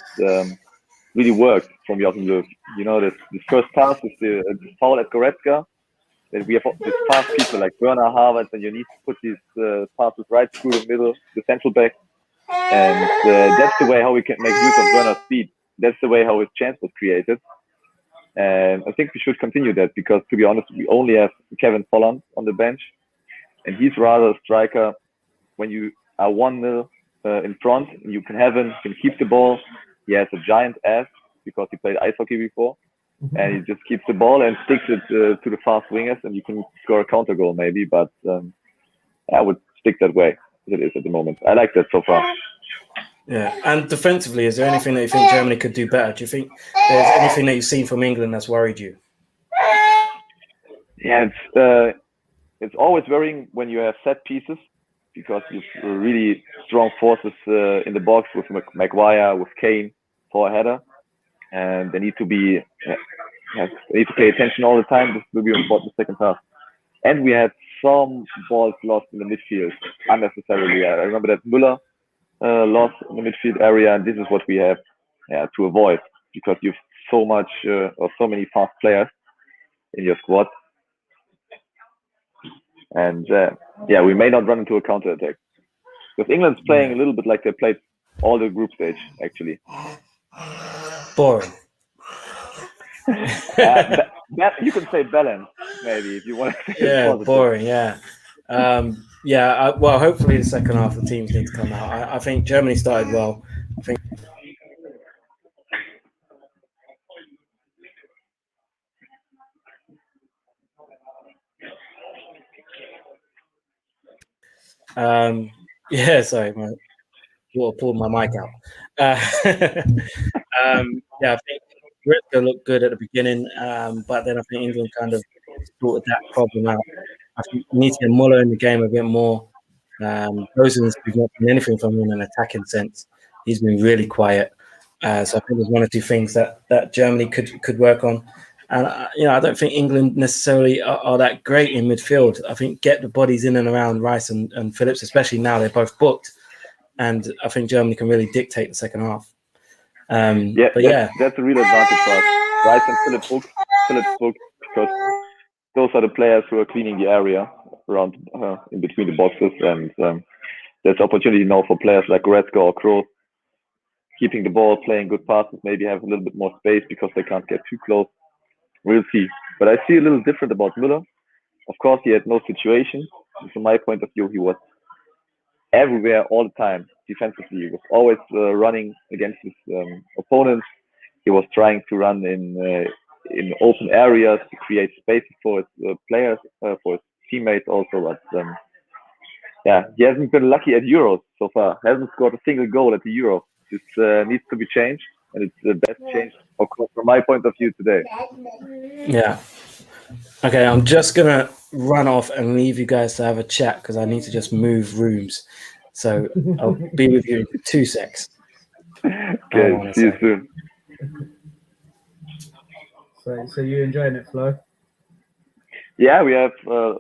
really worked from Joachim Löw. You know, this first pass is the foul at Goretzka. That we have these fast people like Werner, Havertz, and you need to put these passes right through the middle, the central back. And that's the way how we can make use of Werner's speed. That's the way how his chance was created. And I think we should continue that because, to be honest, we only have Kevin Volland on the bench. And he's rather a striker when you are 1-0 in front and you can have him, can keep the ball. He has a giant ass because he played ice hockey before. And he just keeps the ball and sticks it to the fast wingers, and you can score a counter goal maybe. But I would stick that way as it is at the moment. I like that so far. Yeah, and defensively, is there anything that you think Germany could do better? Do you think there's anything that you've seen from England that's worried you? Yeah, it's always worrying when you have set pieces because you've really strong forces in the box with Maguire, with Kane for a header. And they need to be, they need to pay attention all the time. This will be important in the second half. And we had some balls lost in the midfield unnecessarily. I remember that Müller lost in the midfield area, and this is what we have to avoid because you've so much or so many fast players in your squad. And we may not run into a counter attack because England's playing a little bit like they played all the group stage actually. Boring. You can say balance, maybe, if you want to say positive. Boring, well, hopefully the second half the teams need to come out. I think Germany started well. I think Yeah, sorry, my daughter pulled my mic out. Yeah, I think Goretzka looked good at the beginning, but then I think England kind of sorted that problem out. I think we need to get Muller in the game a bit more. Gosens, we've not seen anything from him in an attacking sense. He's been really quiet. So I think there's one or two things that Germany could work on. And I don't think England necessarily are that great in midfield. I think get the bodies in and around Rice and Phillips, especially now they're both booked. And I think Germany can really dictate the second half. That's a real advantage for us. Rice and Phillips booked because those are the players who are cleaning the area around in between the boxes, and there's opportunity now for players like Goretzka or Kroos keeping the ball, playing good passes, maybe have a little bit more space because they can't get too close. We'll see. But I see a little different about Müller. Of course, he had no situation. From my point of view, he was everywhere all the time defensively. He was always running against his opponents. He was trying to run in open areas to create spaces for his players, for his teammates also. But he hasn't been lucky at Euros so far. Hasn't scored a single goal at the Euros. This needs to be changed, and it's the best change, of course, from my point of view today. Yeah. Okay, I'm just gonna run off and leave you guys to have a chat because I need to just move rooms. So I'll be with you in 2 secs. Okay, see you soon. So you're enjoying it, Flo? Yeah, we have a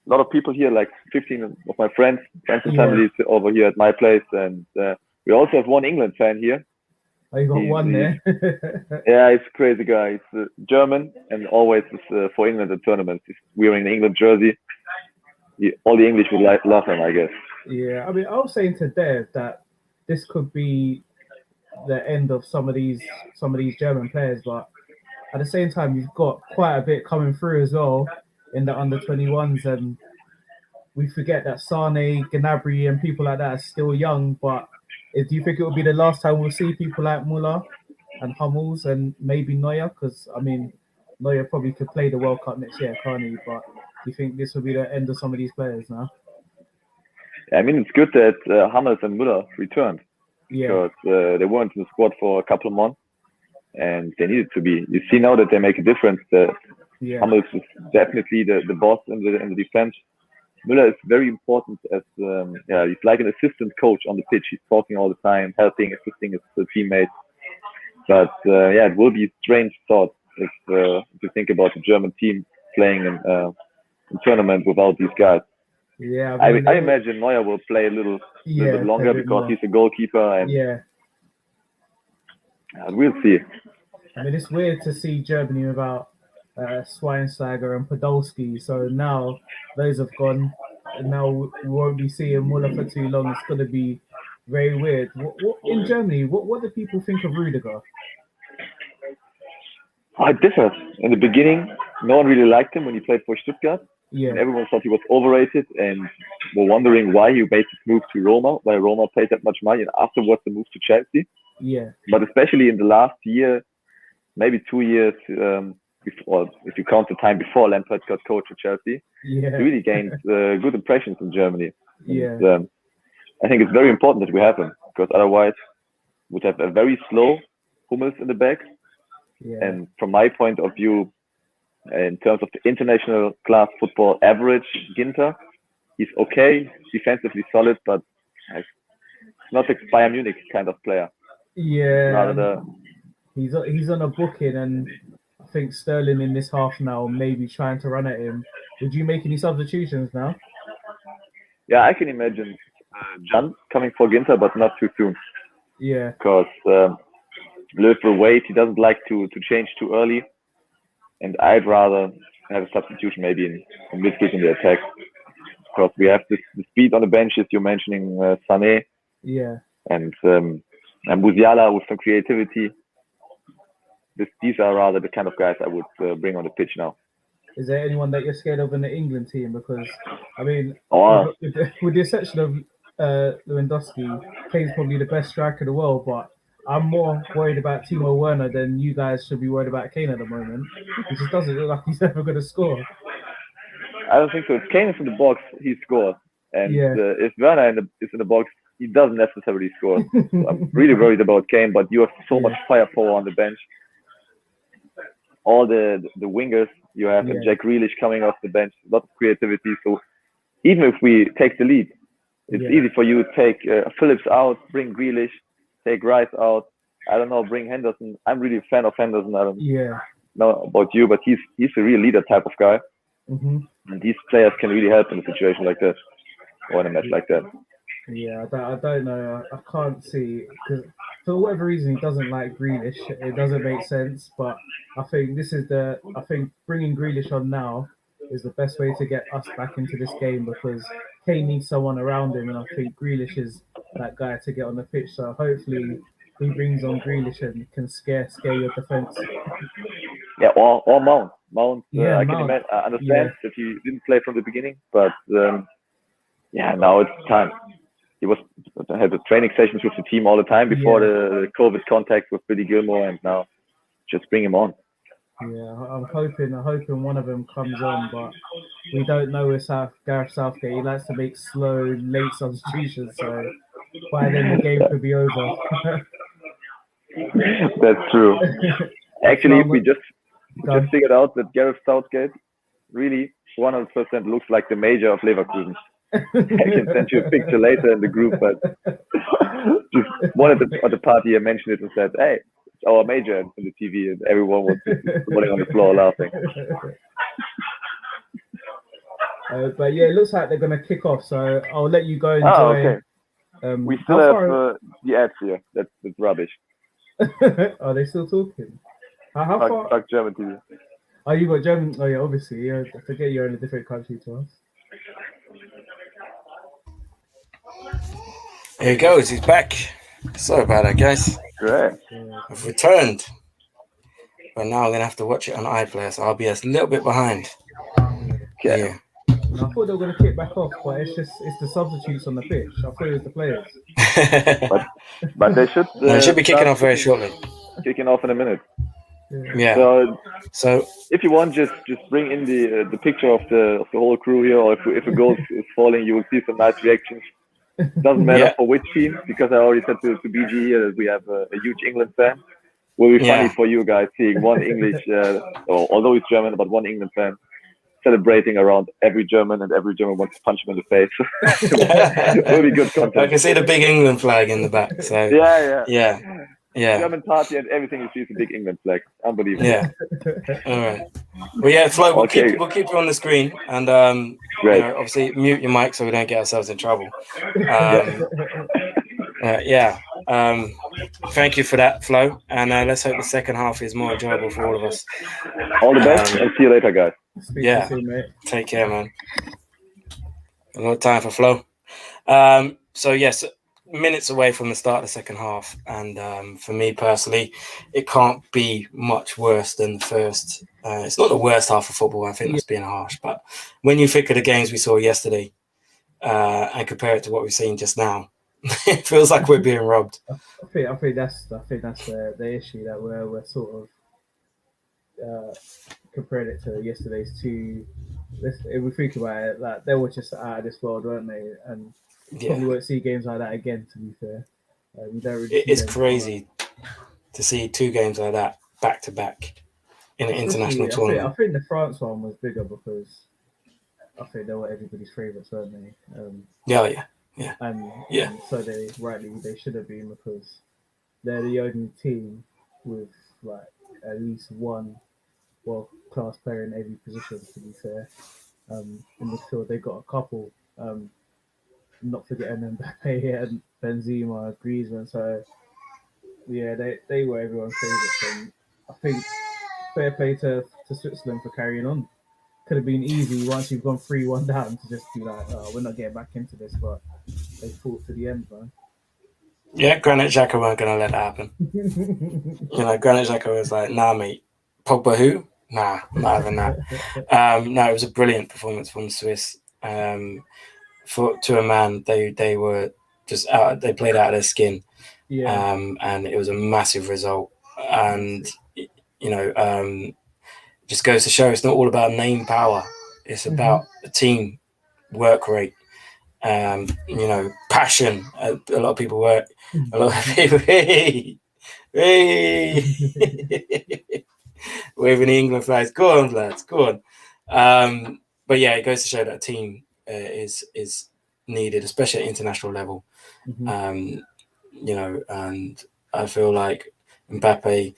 lot of people here, like 15 of my friends and families over here at my place, and we also have one England fan here. Oh, you got one there? Yeah, he's a crazy guy. He's German and always is for England at tournaments. He's wearing an England jersey. All the English would love him, I guess. Yeah, I mean, I was saying to Dev that this could be the end of some of these German players, but at the same time, you've got quite a bit coming through as well in the under-21s, and we forget that Sane, Gnabry, and people like that are still young. But do you think it will be the last time we'll see people like Müller and Hummels and maybe Neuer? Because I mean, Neuer probably could play the World Cup next year, can't he? But do you think this will be the end of some of these players now? I mean, it's good that Hummels and Müller returned because they weren't in the squad for a couple of months, and they needed to be. You see now that they make a difference. Hummels is definitely the boss in the defense. Müller is very important as he's like an assistant coach on the pitch. He's talking all the time, helping, assisting his teammates. But it will be a strange thought if you think about the German team playing in tournament without these guys. Yeah, I imagine Neuer will play a little bit longer because he's a goalkeeper, and we'll see. I mean, it's weird to see Germany without Schweinsteiger and Podolski. So now those have gone, and now we won't be seeing Müller for too long. It's going to be very weird. What in Germany? What do people think of Rudiger? It differs. In the beginning, no one really liked him when he played for Stuttgart. Yeah. And everyone thought he was overrated and were wondering why he made his move to Roma, why Roma paid that much money, and afterwards the move to Chelsea. Yeah. But especially in the last year, maybe 2 years, before, if you count the time before Lampard got coach of Chelsea, he really gained good impressions in Germany. Yeah. And, I think it's very important that we have him because otherwise we'd have a very slow Hummels in the back. Yeah. And from my point of view, in terms of the international class football average, Ginter, he's okay, defensively solid, but he's not a Bayern Munich kind of player. Yeah. He's on a booking, and I think Sterling in this half now maybe trying to run at him. Would you make any substitutions now? Yeah, I can imagine Jan coming for Ginter, but not too soon. Yeah. Because Löw will wait. He doesn't like to change too early. And I'd rather have a substitution maybe in midfield in the attack. Because we have the speed on the benches. You're mentioning Sané. Yeah. And Musiala with some creativity. These are rather the kind of guys I would bring on the pitch now. Is there anyone that you're scared of in the England team? Because, I mean, with the exception of Lewandowski, Kane's probably the best striker in the world, but I'm more worried about Timo Werner than you guys should be worried about Kane at the moment. He just doesn't look like he's ever going to score. I don't think so. If Kane is in the box, he scores. And Yeah. if Werner is in the box, he doesn't necessarily score. So I'm really worried about Kane, but you have so much firepower on the bench. All the wingers you have, and Jack Grealish coming off the bench, lots of creativity. So even if we take the lead, it's easy for you to take Phillips out, bring Grealish, take Rice out. I don't know, bring Henderson. I'm really a fan of Henderson. I don't know about you, but he's a real leader type of guy. And these players can really help in a situation like that or in a match like that. Yeah, I don't know. I can't see, because for whatever reason he doesn't like Grealish. It doesn't make sense, but I think I think bringing Grealish on now is the best way to get us back into this game, because Kane needs someone around him, and I think Grealish is that guy to get on the pitch. So hopefully he brings on Grealish and can scare your defense. Yeah, or Mount. Mount. I can Mount. understand that he didn't play from the beginning, but now it's time. He had the training sessions with the team all the time before the COVID contact with Billy Gilmore, and now just bring him on. Yeah, I'm hoping one of them comes on, but we don't know with Gareth Southgate. He likes to make slow, late substitutions, so by then the game could be over. That's true. Actually, we just figured out that Gareth Southgate really 100% looks like the major of Leverkusen. I can send you a picture later in the group, but just one at the party I mentioned it and said, "Hey, it's our major," in the TV, and everyone was rolling on the floor laughing. But yeah, it looks like they're gonna kick off, so I'll let you go enjoy. Okay. We still have the ads here. That's rubbish. Are they still talking? How far? Fuck German TV. Oh, you got German? Oh yeah, obviously. Yeah, I forget you're in a different country to us. Here he goes. He's back. Sorry about that, guys. Great. I've returned, but now I'm gonna have to watch it on iPlayer, so I'll be a little bit behind. Okay. Yeah. I thought they were going to kick back off, but it's the substitutes on the pitch. I thought it was the players. but they should. They should be kicking off very shortly. Kicking off in a minute. Yeah. So if you want, just bring in the picture of the whole crew here, or if a goal is falling, you will see some nice reactions. Doesn't matter for which team, because I already said to BG here that we have a huge England fan. Will be funny for you guys seeing one English, although he's German, but one England fan celebrating around every German, and every German wants to punch him in the face. Will be good content. I can see the big England flag in the back. So yeah. German party and everything you see is a big England flag. Unbelievable. Yeah. All right. Well, yeah, Flo, we'll keep you on the screen, and obviously mute your mic so we don't get ourselves in trouble. Thank you for that, Flo, and let's hope the second half is more enjoyable for all of us. All the best, and see you later, guys. Speak to you soon, mate. Take care, man. A lot of time for Flo. So yes, minutes away from the start of the second half, and for me personally, it can't be much worse than the first. It's not the worst half of football. I think that's being harsh, but when you think of the games we saw yesterday and compare it to what we've seen just now, it feels like we're being robbed. I think that's the issue, that we're sort of comparing it to yesterday's two. If we think about it, like, they were just out of this world, weren't they? And probably won't see games like that again, to be fair. We don't really it's crazy to see two games like that back to back in an international tournament. I think the France one was bigger because I think they were everybody's favourites, weren't they? And so they should have been, because they're the only team with like at least one world-class player in every position, to be fair. In midfield, they got a couple. Not forgetting Mbappe and Benzema, Griezmann. So yeah, they were everyone's favourites, and I think fair play to Switzerland for carrying on. Could have been easy once you've gone 3-1 down to just be like, oh, we're not getting back into this, but they fought to the end, man. Yeah, Granit Xhaka weren't going to let that happen. Granit Xhaka was like, nah, mate. Pogba who? Nah, not having that. No, it was a brilliant performance from the Swiss. To a man, they were just out. They played out of their skin, and it was a massive result. And just goes to show it's not all about name power. It's about the team work rate, you know, passion. A lot of people were, a lot of people, hey, waving the England flags. Go on, lads, go on. But yeah, it goes to show that a team is needed, especially at international level. You know, and I feel like Mbappe,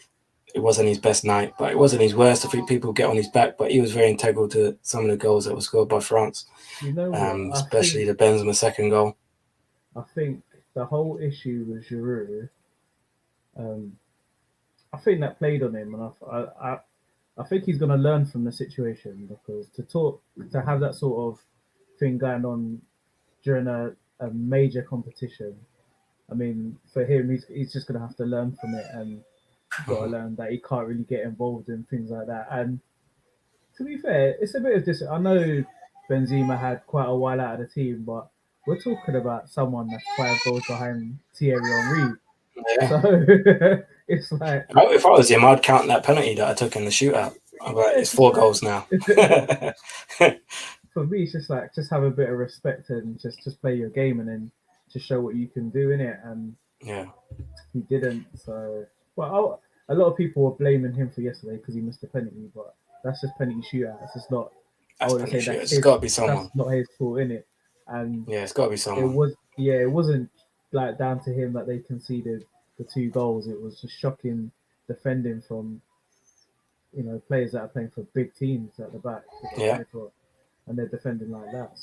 it wasn't his best night, but it wasn't his worst. I think people get on his back, but he was very integral to some of the goals that were scored by France. You know what? Especially the Benzema second goal. I think the whole issue with Giroud, I think that played on him, and I think he's going to learn from the situation, because to have that sort of thing going on during a major competition, I mean, for him, he's just going to have to learn from it, and got to learn that he can't really get involved in things like that. And to be fair, it's a bit of this. I know Benzema had quite a while out of the team, but we're talking about someone that's 5 goals behind Thierry Henry. Yeah. So it's like, if I was him, I'd count that penalty that I took in the shootout. I'm like, it's 4 goals now. For me, it's just like, just have a bit of respect and just play your game, and then just show what you can do in it. And yeah, he didn't. So, well, a lot of people were blaming him for yesterday because he missed a penalty, but that's just penalty shootouts. It's not. I wouldn't say that's it's got to be someone. That's not his fault, innit? And yeah, it's got to be someone. It wasn't like down to him that they conceded the 2 goals. It was just shocking defending from, you know, players that are playing for big teams at the back. Yeah. And they're defending like that.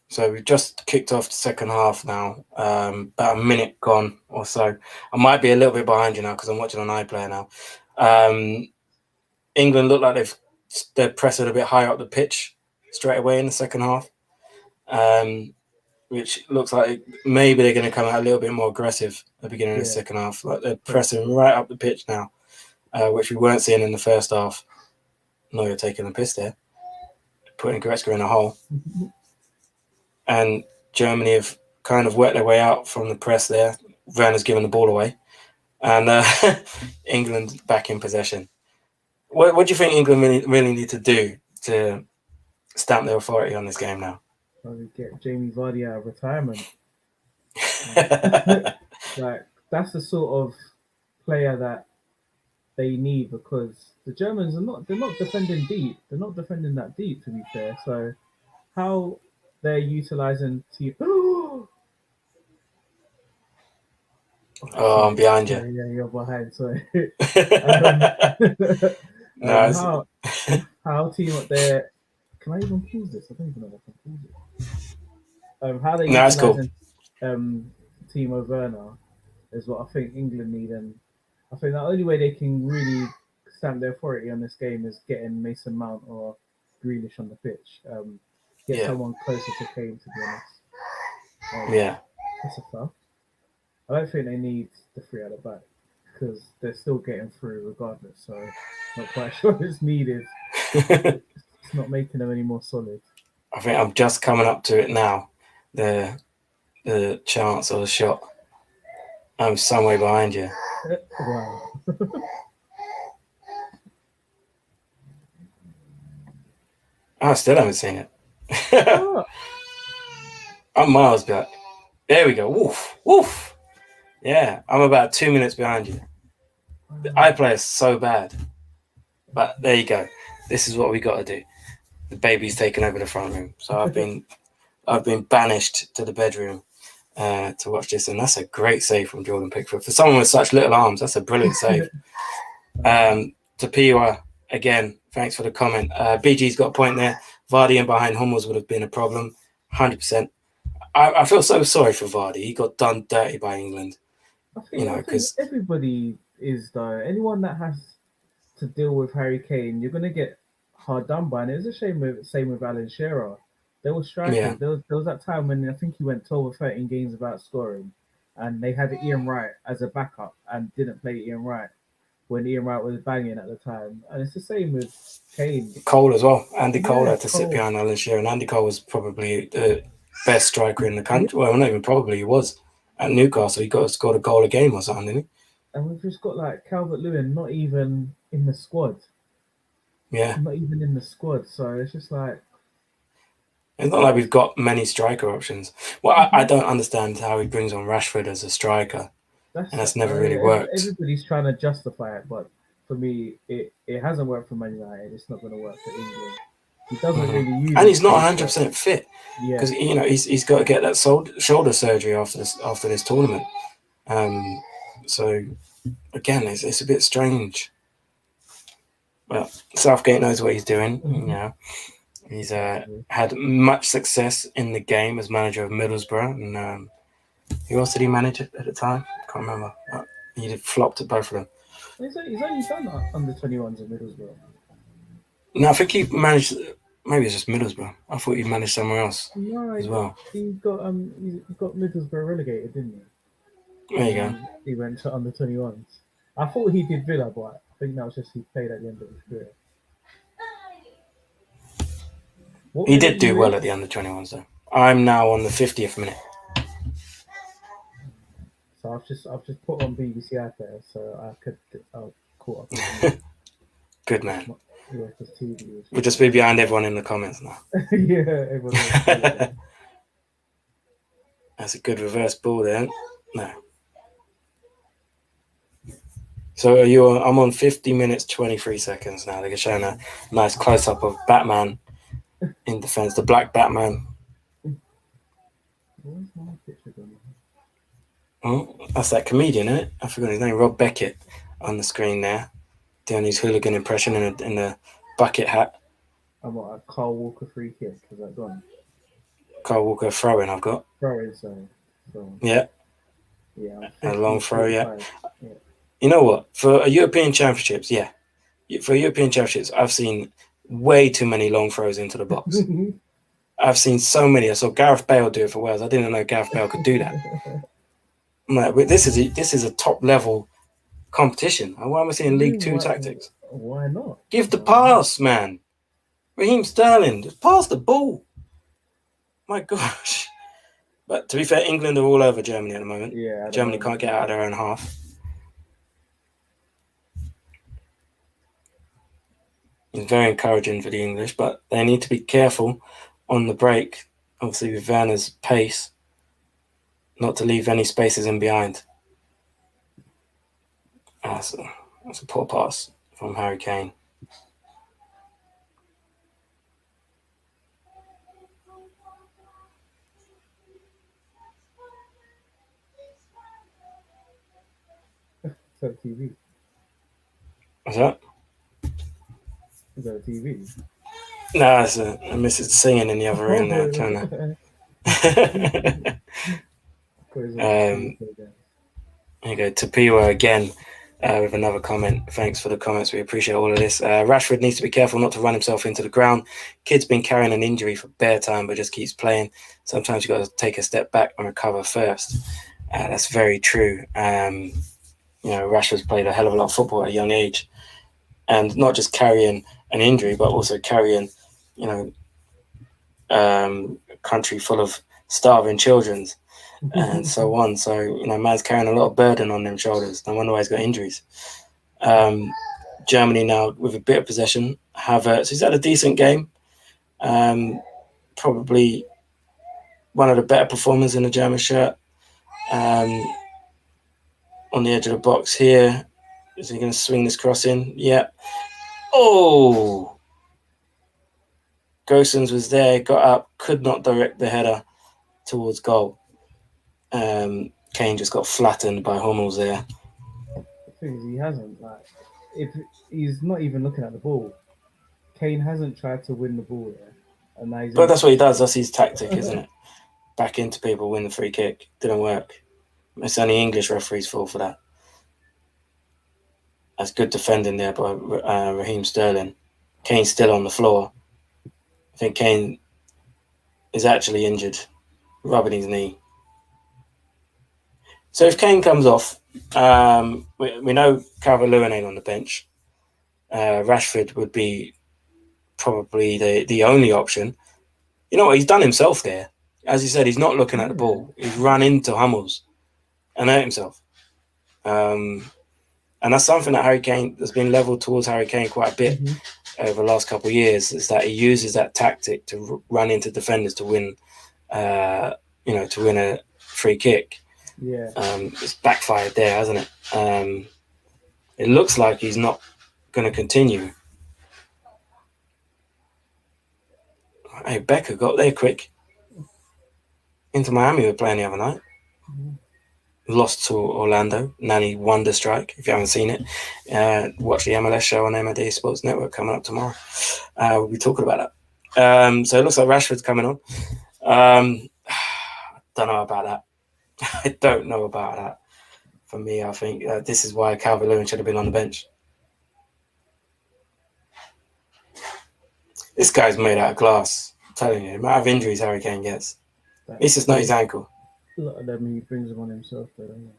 So we've just kicked off the second half now. About a minute gone or so. I might be a little bit behind you now because I'm watching on iPlayer now. England look like they're pressing a bit higher up the pitch straight away in the second half, which looks like maybe they're going to come out a little bit more aggressive at the beginning of the second half. Like they're pressing right up the pitch now, which we weren't seeing in the first half. No, you're taking a piss there. Putting Goretzka in a hole. And Germany have kind of worked their way out from the press there. Werner's given the ball away. And England back in possession. What do you think England really need to do to stamp their authority on this game now? Probably get Jamie Vardy out of retirement. Like, that's the sort of player that they need, because the Germans they're not defending deep. They're not defending that deep, to be fair. So how they're utilizing team. I'm behind you. Yeah, you're behind. Sorry. How team up there? Can I even pause this? I don't even know if I can pause it. How they utilizing Timo Werner is what I think England need, and I think the only way they can really stamp their authority on this game is getting Mason Mount or Grealish on the pitch. Get someone closer to Kane, to be honest. That's a foul. I don't think they need the 3 at the back, because they're still getting through regardless. So not quite sure it's needed. It's not making them any more solid. I think I'm just coming up to it now. The chance or the shot. I'm some way behind you. Wow. I still haven't seen it. I'm miles back. There we go. Woof, woof. Yeah, I'm about 2 minutes behind you. The iPlayer is so bad. But there you go. This is what we got to do. The baby's taken over the front room. So I've been banished to the bedroom to watch this. And that's a great save from Jordan Pickford. For someone with such little arms, that's a brilliant save. To Piwa, again, thanks for the comment. BG's got a point there. Vardy in behind Hummels would have been a problem. 100%. I feel so sorry for Vardy. He got done dirty by England. I think everybody is, though. Anyone that has to deal with Harry Kane, you're going to get hard done by. And it was a same with Alan Shearer. They were striking. Yeah. There was that time when I think he went 12 or 13 games without scoring, and they had Ian Wright as a backup and didn't play Ian Wright when Ian Wright was banging at the time. And it's the same with Kane. Cole as well. Andy Cole had to sit behind Alan Shearer, and Andy Cole was probably the best striker in the country. Well, not even probably, he was. At Newcastle, he scored a goal a game or something, didn't he? And we've just got like Calvert-Lewin not even in the squad. Yeah. Not even in the squad. So it's just like... It's not like we've got many striker options. Well, I don't understand how he brings on Rashford as a striker, and that's never really worked. Everybody's trying to justify it, but for me, it hasn't worked for Man United. It's not going to work for England. He doesn't really use. And he's not 100% fit Yeah, because he's got to get that shoulder surgery after this tournament. So again, it's a bit strange. Well, Southgate knows what he's doing. You know, he's had much success in the game as manager of Middlesbrough, and who else did he manage at the time? Can't remember. He flopped at both of them. he's only done under 21s in Middlesbrough. No, I think he managed. Maybe it's just Middlesbrough. I thought he managed somewhere else No, as well. he got Middlesbrough relegated, didn't he? There you go. He went to under 21s. I thought he did Villa, but I think that was just he played at the end of his career. He did do well at the under 21s though. I'm now on the 50th minute. So I've just put on BBC iPlayer so I could caught up. Good man. Yeah, because TV was We'll just be behind everyone in the comments now. yeah, everyone else. That's a good reverse ball there. No. So I'm on 50 minutes 23 seconds now. They're showing a nice close up of Batman in defense, the Black Batman. Where's my picture going? Oh, that's that comedian, isn't it? I forgot his name. Rob Beckett on the screen there, doing his hooligan impression in a bucket hat. I'm a Carl Walker free kick. Has that gone? Carl Walker throw-in I've got. Throw-in, sorry. So, Yeah. yeah. A long throw, yeah. Yeah. You know what? For a European Championships, yeah. For European Championships, I've seen way too many long throws into the box. I've seen so many. I saw Gareth Bale do it for Wales. I didn't know Gareth Bale could do that. I'm like, this is a top level competition. Why am I seeing League Two tactics? Why not? Give the pass, man. Raheem Sterling, just pass the ball. My gosh. But to be fair, England are all over Germany at the moment. Yeah. Germany can't get out of their own half. It's very encouraging for the English, but they need to be careful on the break, obviously with Werner's pace, not to leave any spaces in behind. That's a poor pass from Harry Kane. Is that a TV? What's that? Is that a TV? No, it's a Mrs. singing in the other room there, trying to. There you go, Tapiwa again with another comment. Thanks for the comments. We appreciate all of this. Rashford needs to be careful not to run himself into the ground. Kid's been carrying an injury for bare time, but just keeps playing. Sometimes you've got to take a step back and recover first. That's very true. Rashford's played a hell of a lot of football at a young age, and not just carrying an injury, but also carrying, a country full of starving children and so on. So, man's carrying a lot of burden on them shoulders. No wonder why he's got injuries. Germany now with a bit of possession. Havertz, he's had a decent game. Probably one of the better performers in the German shirt. On the edge of the box here. Is he going to swing this cross in? Yeah. Oh! Gosens was there, got up, could not direct the header towards goal. Kane just got flattened by Hummels there. The thing is, he hasn't. If he's not even looking at the ball, Kane hasn't tried to win the ball there. And now But that's what he does. That's his tactic, isn't it? Back into people, win the free kick. Didn't work. It's only English referees fall for that. That's good defending there by Raheem Sterling. Kane's still on the floor. I think Kane is actually injured, rubbing his knee. So if Kane comes off, we know Calvert-Lewin ain't on the bench. Rashford would be probably the only option. You know what? He's done himself there. As he said, he's not looking at the ball. He's run into Hummels and hurt himself. And that's something that Harry Kane has been leveled towards Harry Kane quite a bit. over the last couple of years is that he uses that tactic to run into defenders to win, to win a free kick. Yeah. It's backfired there, hasn't it? It looks like he's not going to continue. Hey, Becker got there quick. Inter Miami were playing the other night. Lost to Orlando. Nanny wonder strike. If you haven't seen it, watch the MLS show on MLD Sports Network coming up tomorrow. We'll be talking about that. So it looks like Rashford's coming on. Don't know about that. I don't know about that. For me, I think this is why Calvert-Lewin should have been on the bench. This guy's made out of glass. I'm telling you, the amount of injuries Harry Kane gets. It's just not his ankle. A lot of them he brings them on himself, though, doesn't he?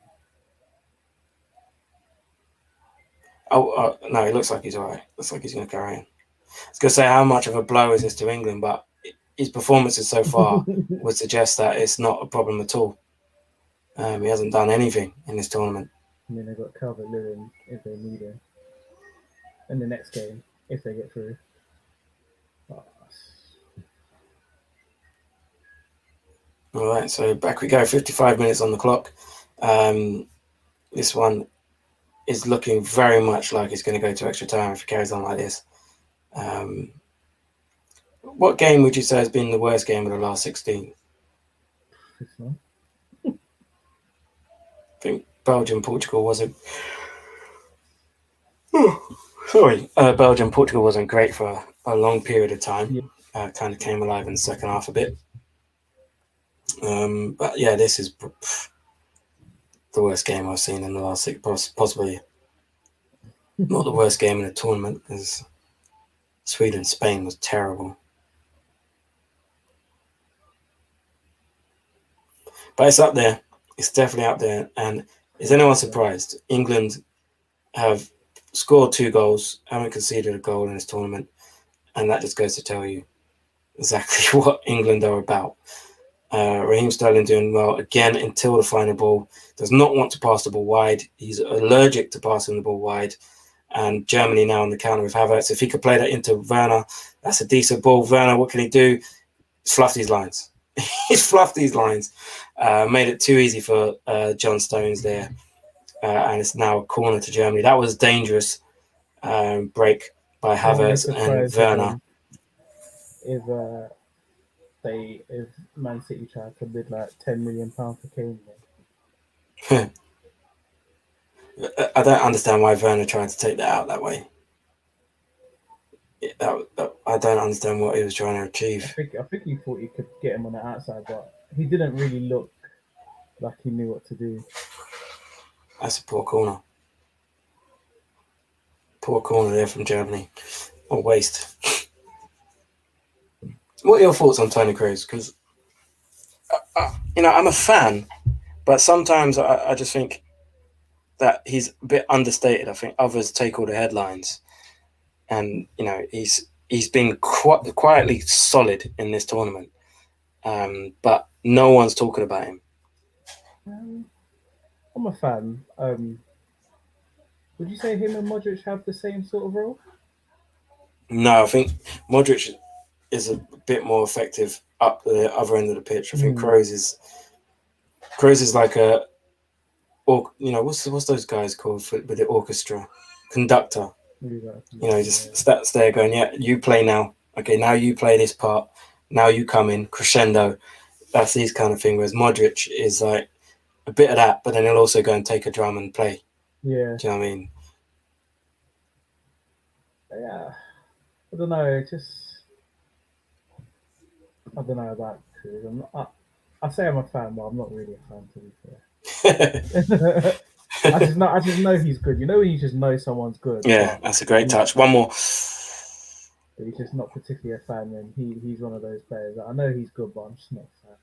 Oh, no, it looks like he's all right. Looks like he's going to carry on. I was going to say how much of a blow is this to England, but his performances so far would suggest that it's not a problem at all. He hasn't done anything in this tournament. I mean, they've got Calvert-Lewin if they need him. In the next game, if they get through. All right, so back we go. 55 minutes on the clock. This one is looking very much like it's going to go to extra time if it carries on like this. What game would you say has been the worst game of the last 16? I think Belgium-Portugal wasn't. Belgium-Portugal wasn't great for a long period of time. Yeah. Kind of came alive in the second half a bit. But yeah, this is the worst game I've seen in the last possibly not the worst game in the tournament, because Sweden-Spain was terrible. But it's up there. It's definitely up there. And is anyone surprised? England have scored 2 goals, haven't conceded a goal in this tournament, and that just goes to tell you exactly what England are about. Raheem Sterling doing well again until the final ball. Does not want to pass the ball wide. He's allergic to passing the ball wide. And Germany now on the counter with Havertz. If he could play that into Werner, that's a decent ball. Werner, what can he do? He's fluffed these lines. He's fluffed these lines. Made it too easy for John Stones there. And it's now a corner to Germany. That was dangerous break by Havertz and Werner. If Man City tried to bid like £10 million for Kane. I don't understand why Werner tried to take that out that way. I don't understand what he was trying to achieve. I think he thought he could get him on the outside, but he didn't really look like he knew what to do. That's a poor corner. Poor corner there from Germany. What a waste. What are your thoughts on Toni Kroos? Because, I'm a fan, but sometimes I just think that he's a bit understated. I think others take all the headlines. And, he's been quietly solid in this tournament. But no one's talking about him. I'm a fan. Would you say him and Modric have the same sort of role? No, I think Modric is a bit more effective up the other end of the pitch. I think Kroos is like a, what's those guys called with the orchestra? Conductor. Just stats there going, yeah, you play now. Okay, now you play this part. Now you come in, crescendo. That's these kind of thing. Whereas Modric is like a bit of that, but then he'll also go and take a drum and play. Yeah. Do you know what I mean? Yeah. I don't know. I don't know about Kroos. I say I'm a fan, but I'm not really a fan, to be fair. I just know he's good. You when you just know someone's good. Yeah, that's a great touch. One more. But he's just not particularly a fan. And he's one of those players. I know he's good, but I'm just not a fan.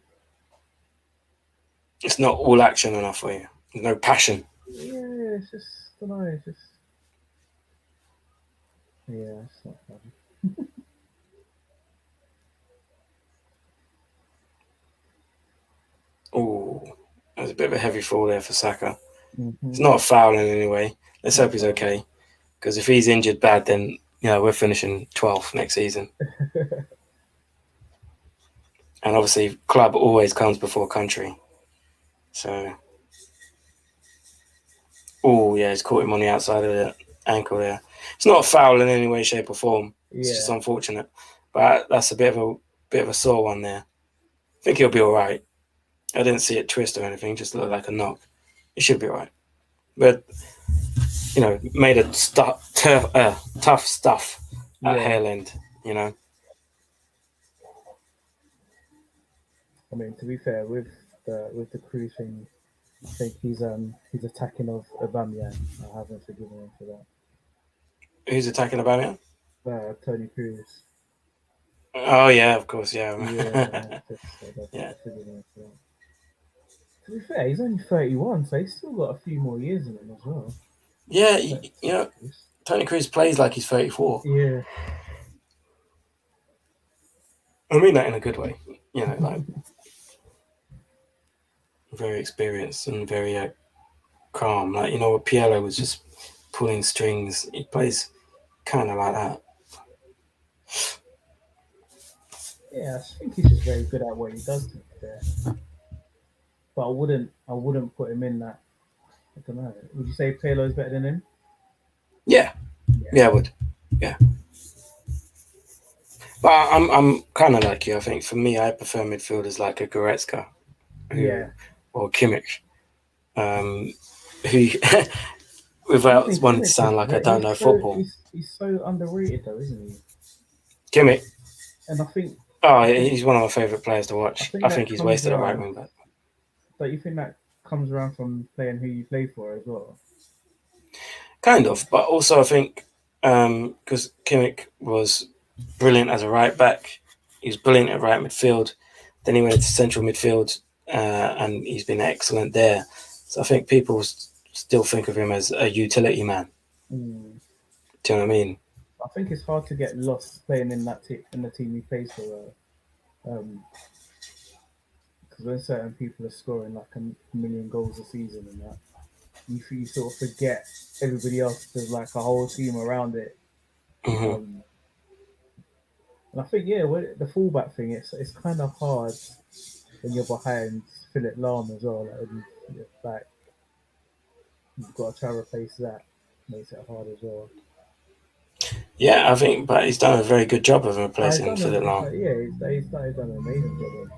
It's not all action enough for you. There's no passion. Yeah, it's just, I don't know. It's just, yeah, it's not fun. Oh, there's a bit of a heavy fall there for Saka. Mm-hmm. It's not a foul in any way. Let's hope he's okay. Because if he's injured bad, then Yeah, we're finishing 12th next season. And obviously, club always comes before country. So, oh, yeah, he's caught him on the outside of the ankle there. It's not a foul in any way, shape, or form. It's just unfortunate. But that's a bit of a sore one there. I think he'll be all right. I didn't see it twist or anything, just looked like a knock. It should be all right. But, you know, made a tough stuff at Hale End, you know. I mean, to be fair, with the Cruz thing, I think he's attacking of Aubameyang. I haven't forgiven him for that. Who's attacking Aubameyang? Tony Cruz. Oh yeah, of course, yeah. Yeah. Forgiven him for that. To be fair, he's only 31, so he's still got a few more years in him as well. Yeah, you know, Tony Cruz plays like he's 34. Yeah. I mean that in a good way. You know, like very experienced and very calm. Like, you know, Piero was just pulling strings. He plays kind of like that. Yeah, I think he's just very good at what he does, to be fair. But I wouldn't put him in that. I don't know. Would you say Pirlo's better than him? Yeah, I would. Yeah. But I'm kind of like you. I think for me, I prefer midfielders like a Goretzka, or Kimmich, who, without wanting to sound like I don't know football. He's so underrated, though, isn't he? Kimmich. And I think. Oh, he's one of my favourite players to watch. I think he's wasted at right wing back. But you think that comes around from playing who you play for as well? Kind of, but also I think because Kimmich was brilliant as a right back, he was brilliant at right midfield. Then he went to central midfield, and he's been excellent there. So I think people still think of him as a utility man. Do you know what I mean? I think it's hard to get lost playing in that in the team he plays for. Because when certain people are scoring like a million goals a season and that, you sort of forget everybody else. There's like a whole team around it. And I think the fullback thing, it's kind of hard when you're behind Philip Lahm as well. Like you've got to try to replace that. Makes it hard as well. Yeah, I think, but he's done a very good job of replacing Philip Lahm. Yeah, he's done an amazing job.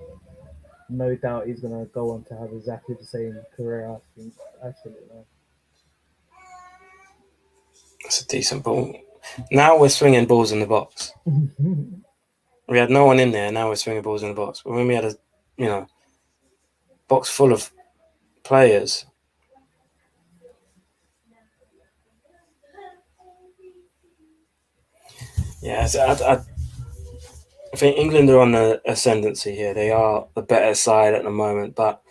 No doubt he's going to go on to have exactly the same career, I think. Absolutely. It's a decent ball. Now we're swinging balls in the box. We had no one in there. Now we're swinging balls in the box. But when we had a, box full of players. Yeah, so I think England are on the ascendancy here. They are the better side at the moment, but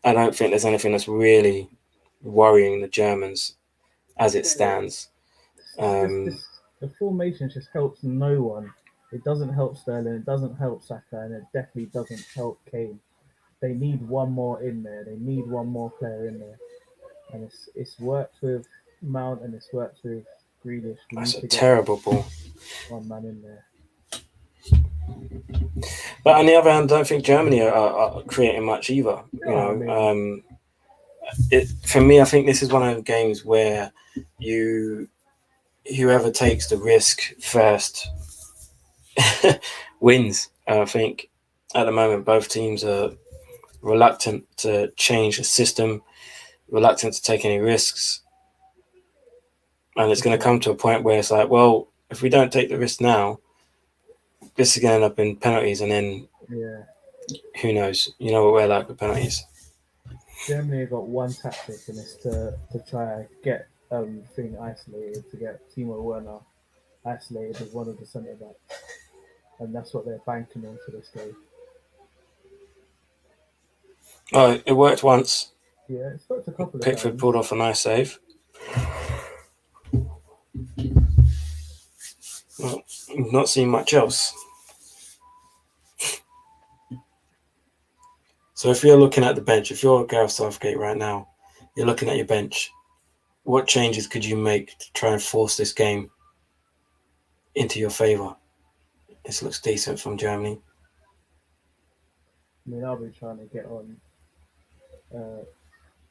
I don't think there's anything that's really worrying the Germans as it stands. The formation just helps no one. It doesn't help Sterling, it doesn't help Saka, and it definitely doesn't help Kane. They need one more in there. They need one more player in there. And it's worked with Mount and it's worked with Grealish. That's a terrible ball. One man in there. But on the other hand, I don't think Germany are creating much either. For me, I think this is one of the games where whoever takes the risk first wins. I think at the moment both teams are reluctant to change the system, reluctant to take any risks, and it's going to come to a point where it's like, well, if we don't take the risk now, this is going to end up in penalties, and then who knows? You know what we're like with penalties. Germany have got one tactic, and it's to try get thing isolated, to get Timo Werner isolated as one of the centre backs, and that's what they're banking on for this game. Oh, it worked once. Yeah, it's worked a couple of Pickford times. pulled off a nice save. Well, we've not seen much else. So if you're looking at the bench, if you're Gareth Southgate right now, you're looking at your bench. What changes could you make to try and force this game into your favour. This looks decent from Germany. I mean, I'll be trying to get on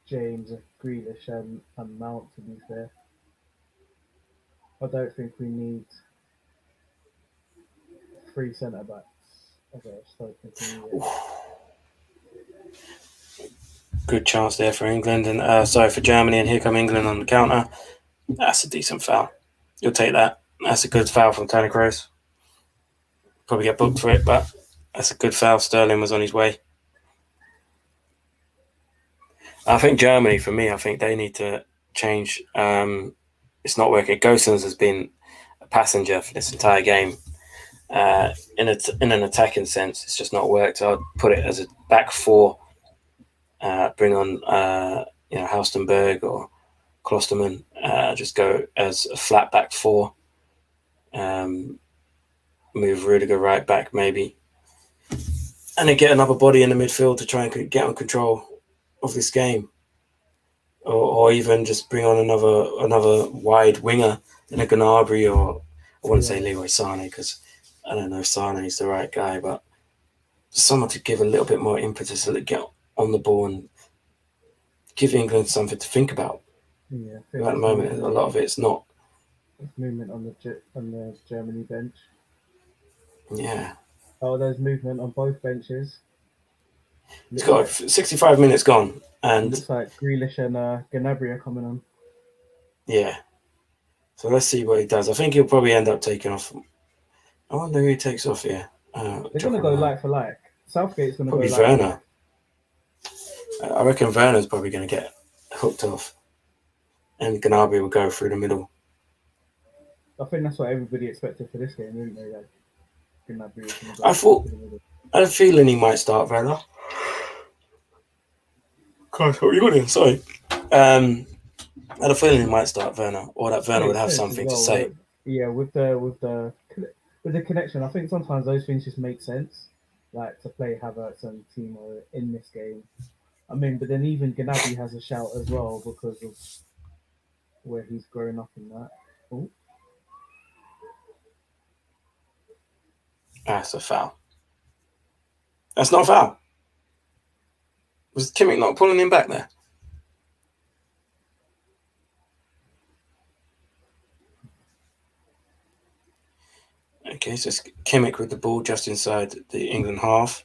James, Grealish, and Mount, to be fair. I don't think we need 3 centre backs. I just don't think we need it. Good chance there for England and for Germany, and here come England on the counter. That's a decent foul. You'll take that. That's a good foul from Toni Kroos. Probably get booked for it, but that's a good foul. Sterling was on his way. I think Germany, for me, I think they need to change. It's not working. Gosens has been a passenger for this entire game. In an attacking sense, it's just not worked. So I'd put it as a back four. Bring on Halstenberg or Klosterman. Just go as a flat back four. Move Rudiger right back maybe, and then get another body in the midfield to try and get on control of this game, or even just bring on another wide winger in a Gnabry, or I wouldn't say Leroy Sané because I don't know if Sané is the right guy, but someone to give a little bit more impetus to get on the ball and give England something to think about. Yeah, at the moment, a lot of it's not. There's movement on the Germany bench. Yeah. Oh, there's movement on both benches. It's got 65 minutes gone, and looks like Grealish and Gnabry are coming on. Yeah. So let's see what he does. I think he'll probably end up taking off. I wonder who he takes off here. They're going to go like for like. Southgate's going to go like Werner. I reckon Werner's probably going to get hooked off, and Gnabry will go through the middle. I think that's what everybody expected for this game, didn't they? Like, Gnabry was going to go I thought, through the middle. I had a feeling he might start Werner. God, what are you doing? Sorry. I had a feeling he might start Werner, or that Werner would have something to say. Yeah, with the connection, I think sometimes those things just make sense. Like to play Havertz and Timo in this game. I mean, but then even Gnabry has a shout as well because of where he's grown up in that. Ooh. That's a foul. That's not a foul. Was Kimmich not pulling him back there? Okay, so it's Kimmich with the ball just inside the England half.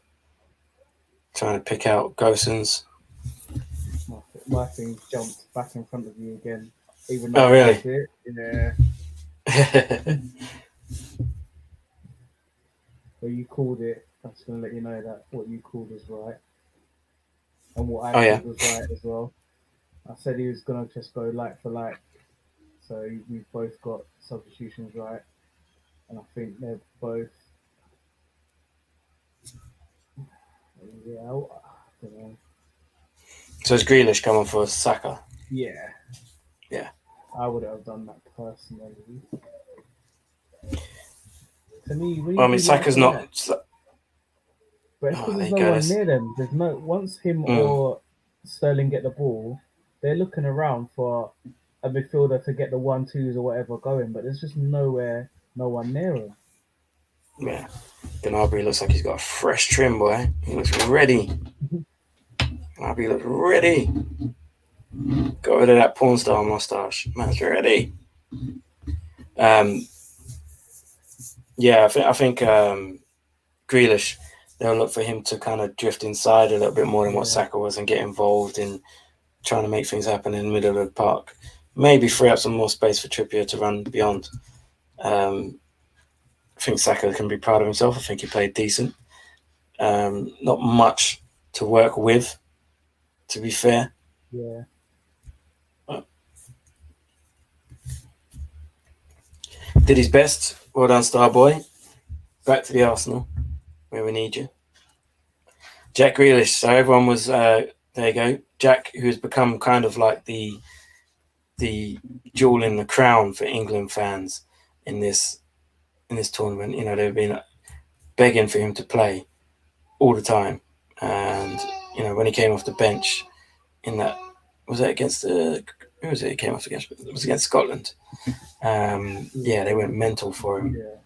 Trying to pick out Gosens. My thing jumped back in front of you again. Even though oh, really? Yeah. So you called it. I'm just going to let you know that what you called is right. And what I called was right as well. I said he was going to just go like for like. So we've both got substitutions right. And I think they're both. Yeah, I don't know. So it's Grealish coming for Saka? Yeah. Yeah. I would have done that personally. To me, well, I mean, Saka's not. But it's because there's no one near them. There's no once him or Sterling get the ball, they're looking around for a midfielder to get the 1-2s or whatever going. But there's just no one near him. Yeah, Gnabry looks like he's got a fresh trim, boy. He looks ready. Gnabry looks ready. Got rid of that porn star mustache. Man's ready. Yeah, I think Grealish, they'll look for him to kind of drift inside a little bit more than what Saka was and get involved in trying to make things happen in the middle of the park. Maybe free up some more space for Trippier to run beyond. I think Saka can be proud of himself. I think he played decent. Not much to work with, to be fair. Yeah. Did his best. Well done, Starboy. Back to the Arsenal, where we need you. Jack Grealish. So everyone was there. You go, Jack, who has become kind of like the jewel in the crown for England fans in this tournament. You know, they've been begging for him to play all the time, and you know when he came off the bench in that was that against who was it? He came off against. It was against Scotland. Yeah, they went mental for him. Yeah.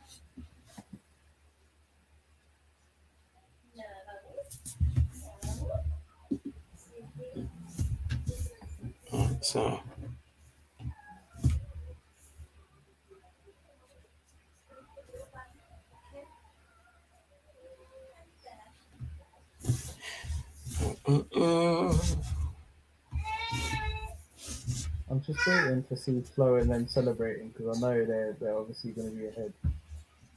So. I'm just waiting to see Flo and them celebrating because I know they're obviously going to be ahead.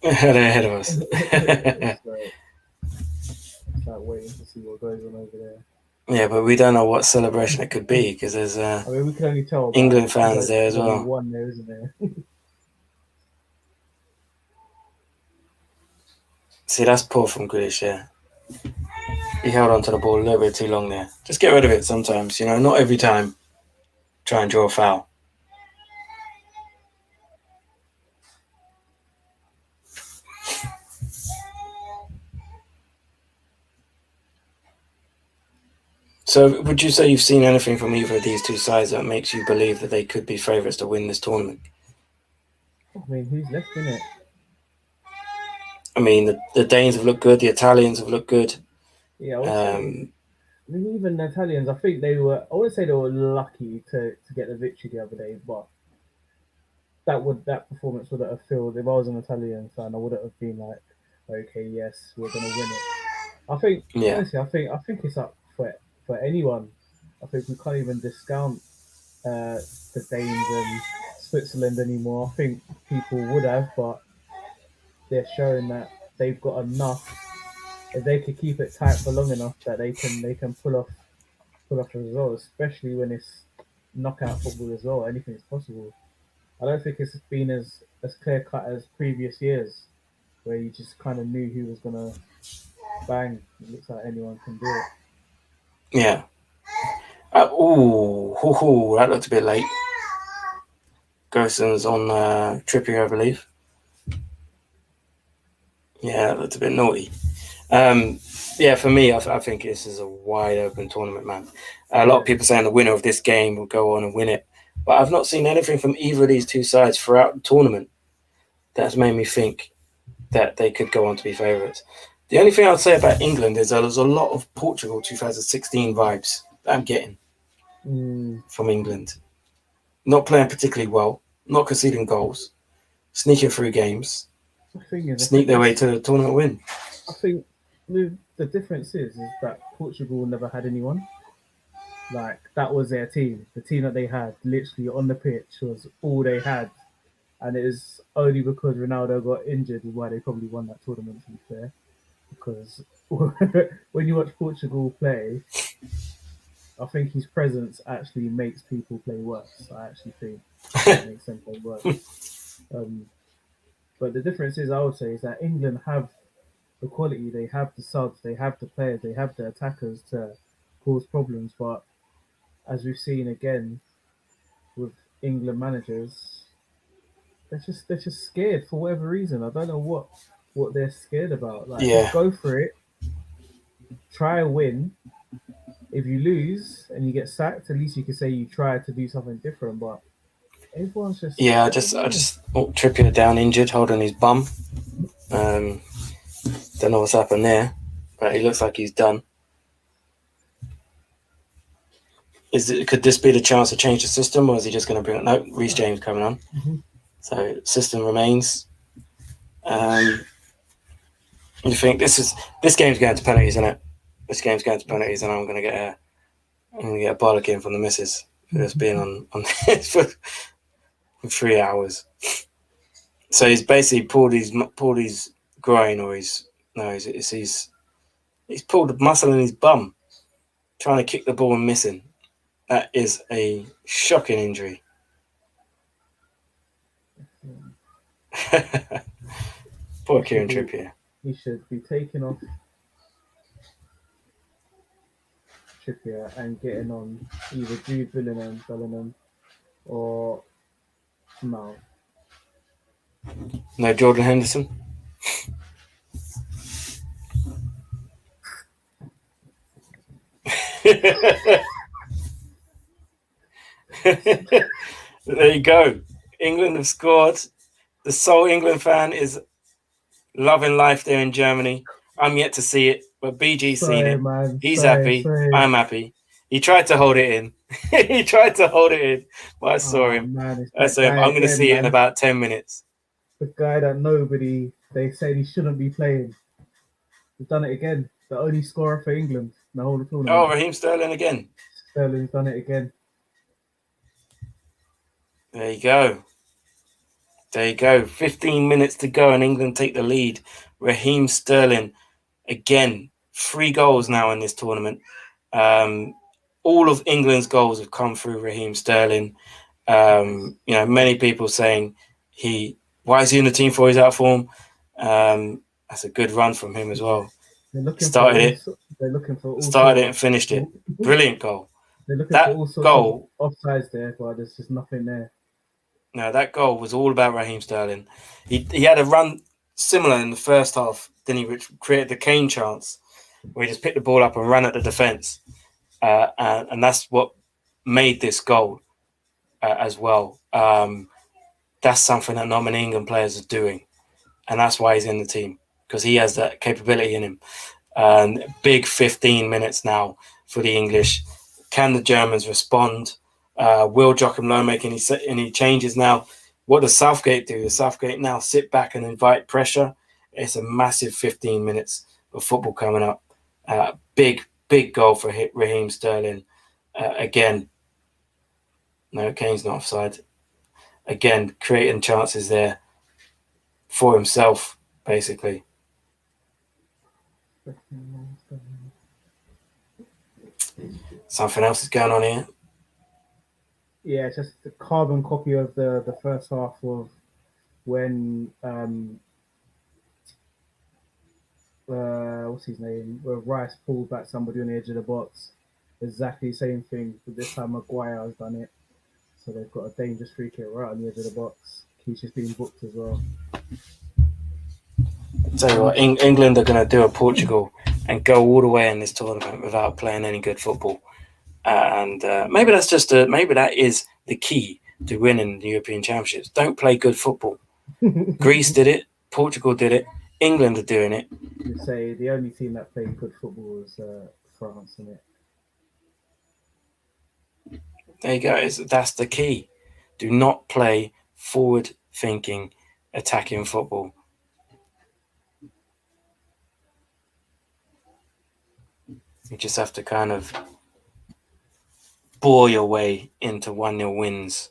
They're ahead of us. It's like waiting to see what goes on over there. Yeah, but we don't know what celebration it could be because there's I mean, we can only tell. England fans there as there's only well. one there, isn't there? See, that's poor from Grealish, yeah. He held on to the ball a little bit too long there. Just get rid of it sometimes, not every time. Try and draw a foul. So would you say you've seen anything from either of these two sides that makes you believe that they could be favourites to win this tournament? I mean, who's left in it? I mean, the Danes have looked good. The Italians have looked good. Yeah, I would say, I mean, even the Italians, I think I wouldn't say they were lucky to get the victory the other day, but that performance would have filled, if I was an Italian fan, I would have been like, okay, yes, we're going to win it. I think, honestly, I think it's up for anyone. I think we can't even discount the Danes and Switzerland anymore. I think people would have, but they're showing that they've got enough. If they could keep it tight for long enough, that they can pull off a result, especially when it's knockout football as well. Anything is possible. I don't think it's been as clear cut as previous years, where you just kind of knew who was gonna bang. It looks like anyone can do it. Yeah. That looked a bit late. Gosens on Trippier, I believe. Yeah, that looked a bit naughty. Yeah, for me, I think this is a wide open tournament, man. A lot of people saying the winner of this game will go on and win it. But I've not seen anything from either of these two sides throughout the tournament that's made me think that they could go on to be favourites. The only thing I'd say about England is that there's a lot of Portugal 2016 vibes that I'm getting from England. Not playing particularly well, not conceding goals, sneaking through games, sneak their way to the tournament win. I think the difference is that Portugal never had anyone. Like, that was their team. The team that they had, literally on the pitch, was all they had. And it is only because Ronaldo got injured is why they probably won that tournament, to be fair. Because when you watch Portugal play, I think his presence actually makes people play worse. I actually think it makes them play worse. But the difference is, I would say, is that England have the quality, they have the subs, they have the players, they have the attackers to cause problems. But as we've seen again with England managers, they're just scared for whatever reason. I don't know what they're scared about. Like, just go for it, try and win. If you lose and you get sacked, at least you can say you tried to do something different. But everyone's just I just Trippier down injured, holding his bum. Don't know what's happened there, but he looks like he's done. Could this be the chance to change the system, or is he just going to bring it? No, Reece James coming on. So system remains. You think this game's going to penalties, isn't it? This game's going to penalties, and I'm going to get a bollocking from the missus for just being on this for 3 hours. So he's basically pulled his groin, or he's pulled a muscle in his bum, trying to kick the ball and missing. That is a shocking injury. Poor Kieran Trippier. He should be taking off Trippier and getting on either Jude Bellingham or no. No Jordan Henderson. There you go. England have scored. The sole England fan is loving life there in Germany. I'm yet to see it, but BG's seen Sorry, it. man. He's Sorry, happy. sorry. I'm happy. He tried to hold it in. He tried to hold it in, but I saw him. Man, it's I that saw him. guy I'm going to again, see it in man. about 10 minutes. The guy that they said he shouldn't be playing. He's done it again. The only scorer for England in the whole tournament. Oh, Raheem Sterling again. Sterling's done it again. There you go. There you go. 15 minutes to go and England take the lead. Raheem Sterling, again, 3 goals now in this tournament. All of England's goals have come through Raheem Sterling. Many people saying why is he in the team for his out form? That's a good run from him as well. Started it and finished it. Brilliant goal. They're looking That for all sorts goal, of offsides there, but there's just nothing there. No, that goal was all about Raheem Sterling. He had a run similar in the first half, didn't he, which created the Kane chance, where he just picked the ball up and ran at the defence. And that's what made this goal as well. That's something that not many England players are doing. And that's why he's in the team, because he has that capability in him. Big 15 minutes now for the English. Can the Germans respond? Will Joachim Low make any changes now? What does Southgate do? Does Southgate now sit back and invite pressure? It's a massive 15 minutes of football coming up. Big goal for Raheem Sterling. Again, no, Kane's not offside. Again, creating chances there for himself, basically. Something else is going on here. Yeah, just a carbon copy of the first half of when what's his name? Where Rice pulled back somebody on the edge of the box. Exactly the same thing, but this time Maguire has done it. So they've got a dangerous free kick right on the edge of the box. He's just being booked as well. Tell you what, England are going to do a Portugal and go all the way in this tournament without playing any good football. And maybe that is the key to winning the European Championships. Don't play good football. Greece did it. Portugal did it. England are doing it. You say the only team that played good football was France, isn't it? There you go. That's the key. Do not play forward-thinking, attacking football. You just have to kind of bore your way into 1-0 wins.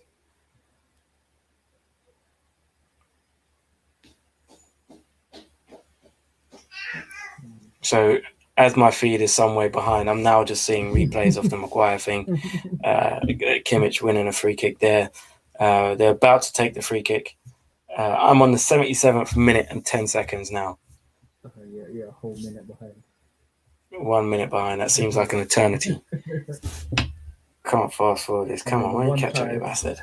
So, as my feed is some way behind, I'm now just seeing replays of the Maguire thing. Kimmich winning a free kick there. They're about to take the free kick. I'm on the 77th minute and 10 seconds now. Yeah, a whole minute behind. 1 minute behind. That seems like an eternity. Can't fast forward this. Come on, why don't you catch up, you bastard?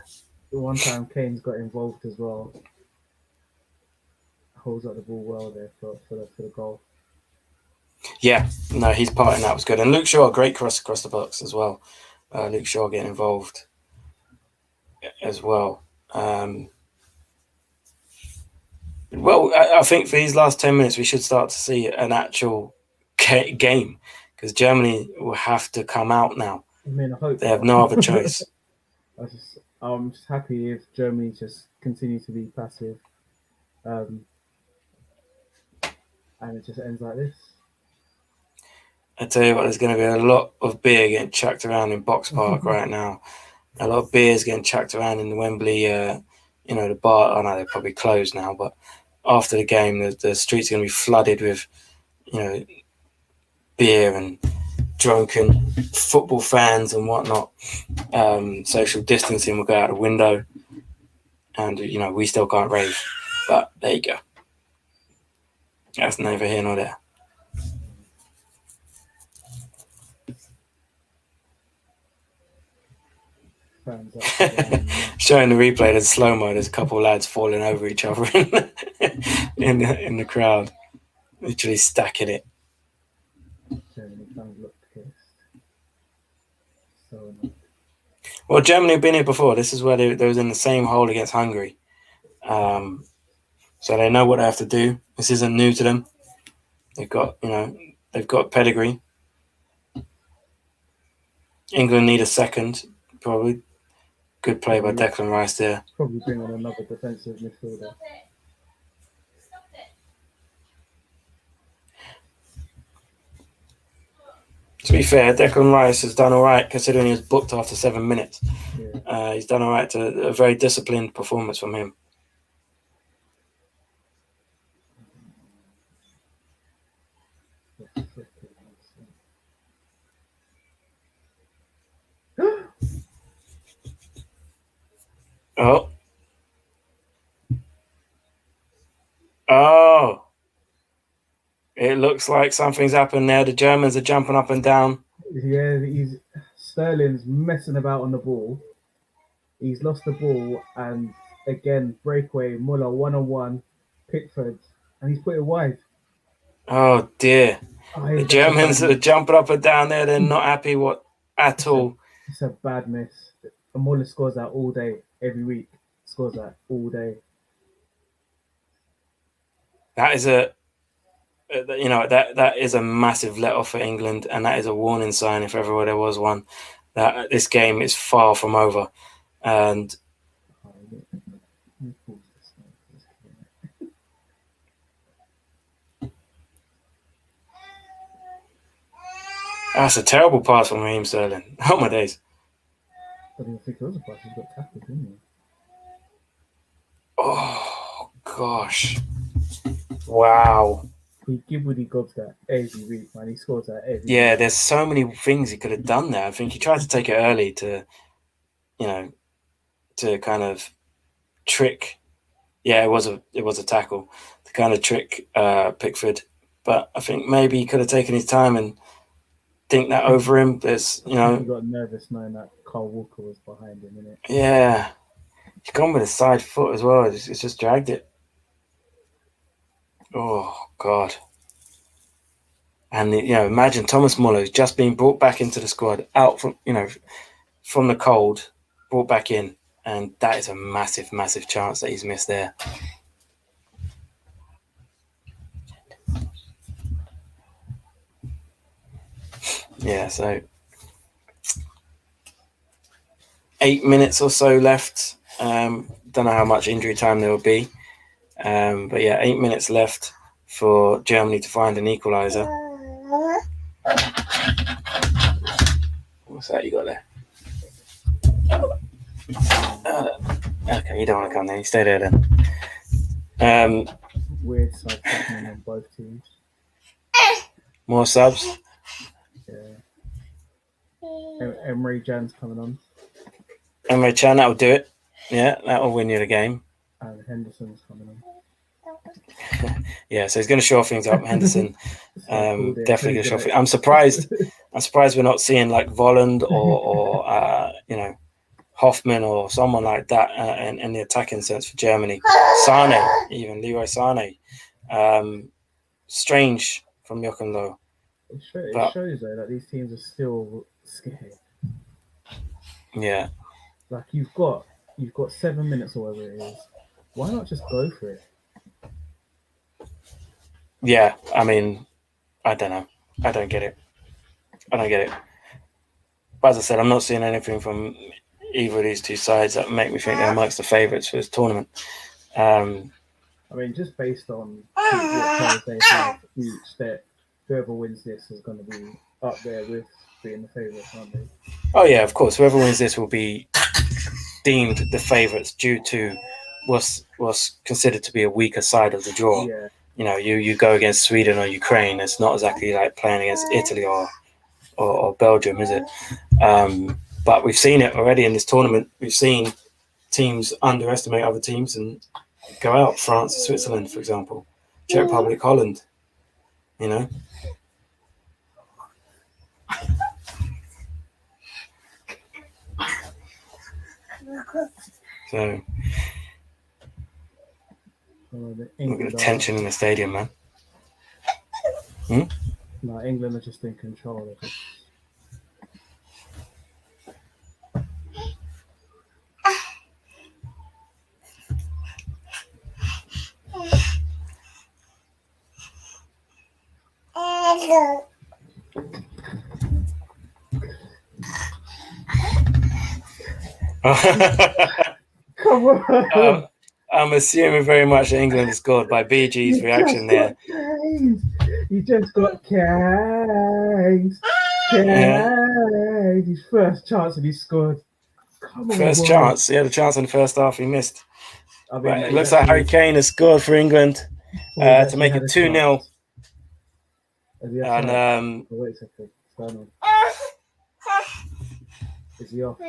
The one time Kane's got involved as well. Holds up the ball well there for the goal. Yeah, no, his part in that was good. And Luke Shaw, great cross across the box as well. Luke Shaw getting involved as well. I think for these last 10 minutes, we should start to see an actual game, because Germany will have to come out now. I mean, I hope they have no other choice. I'm just happy if Germany just continue to be passive, and it just ends like this. I tell you what, there's going to be a lot of beer getting chucked around in Box Park right now. A lot of beers getting chucked around in the Wembley, the bar. Oh no, they're probably closed now, but after the game, the streets are going to be flooded with, beer and drunken football fans and whatnot. Social distancing will go out the window, and we still can't rave. But there you go. That's neither here nor there. Showing the replay, there's slow mo. There's a couple of lads falling over each other in the crowd, literally stacking it. Well, Germany have been here before. This is where they was in the same hole against Hungary. So they know what they have to do. This isn't new to them. They've got pedigree. England need a second, probably. Good play by Declan Rice there. Probably bring on another defensive midfielder. To be fair, Declan Rice has done all right considering he was booked after 7 minutes. Yeah. He's done all right. To a very disciplined performance from him. Oh, it looks like something's happened there. The Germans are jumping up and down. Yeah, Sterling's messing about on the ball. He's lost the ball, and again, breakaway, Muller 1-on-1, Pickford, and he's put it wide. Oh dear. Oh, The Germans are jumping up and down there. They're not happy at all. It's a bad miss. And Muller scores that all day, every week. Scores that all day. That is that is a massive let off for England, and that is a warning sign, if ever there was one, that this game is far from over. And that's a terrible pass from Raheem Sterling. Oh my days. I didn't think it was a pass. He got tackled, didn't he? Oh gosh. Wow. He gobs that every week, man. He scores that every Yeah, week. there's so many things he could have done there. I think he tried to take it early to kind of trick. Yeah, it was a tackle to kind of trick Pickford. But I think maybe he could have taken his time and think that over him. There's He got nervous knowing that Carl Walker was behind him, innit? Yeah. He's gone with a side foot as well. It's just dragged it. Oh God. And imagine Thomas Muller's just been brought back into the squad, out from the cold, brought back in, and that is a massive, massive chance that he's missed there. Yeah, so 8 minutes or so left. Don't know how much injury time there will be. But yeah, 8 minutes left for Germany to find an equaliser. What's that you got there? Okay, you don't want to come there. You stay there then. Weird side happening on both teams. More subs. Yeah. Emery Jan's coming on. Emre Can, that'll do it. Yeah, that'll win you the game. And Henderson's coming on. Yeah, so he's going to show things up. Henderson, definitely going to show things. I'm surprised we're not seeing like Volland or Hoffman or someone like that in the attacking sense for Germany. Sane, even Leroy Sane. Strange from Joachim Low. It shows though that these teams are still scared. Yeah. Like you've got 7 minutes or whatever it is. Why not just go for it? Yeah, I mean, I don't know. I don't get it. But as I said, I'm not seeing anything from either of these two sides that make me think they're amongst the favourites for this tournament. I mean, just based on what players they have each, that whoever wins this is going to be up there with being the favourites, aren't they? Oh yeah, of course. Whoever wins this will be deemed the favourites due to what's considered to be a weaker side of the draw. Yeah. You go against Sweden or Ukraine. It's not exactly like playing against Italy or Belgium, is it? But we've seen it already in this tournament. We've seen teams underestimate other teams and go out. France, Switzerland, for example, Czech Republic, Holland. So look at the tension in the stadium, man. No, England are just in control of it. Come on. I'm assuming very much that England has scored by BG's reaction there. You just got caned. Caned. His first chance and he scored. Come on, First boy. chance. He had a chance in the first half. He missed. I mean, Right, it looks like Harry Kane has scored for England to make it 2-0. And wait a second. What's going on? Is he off?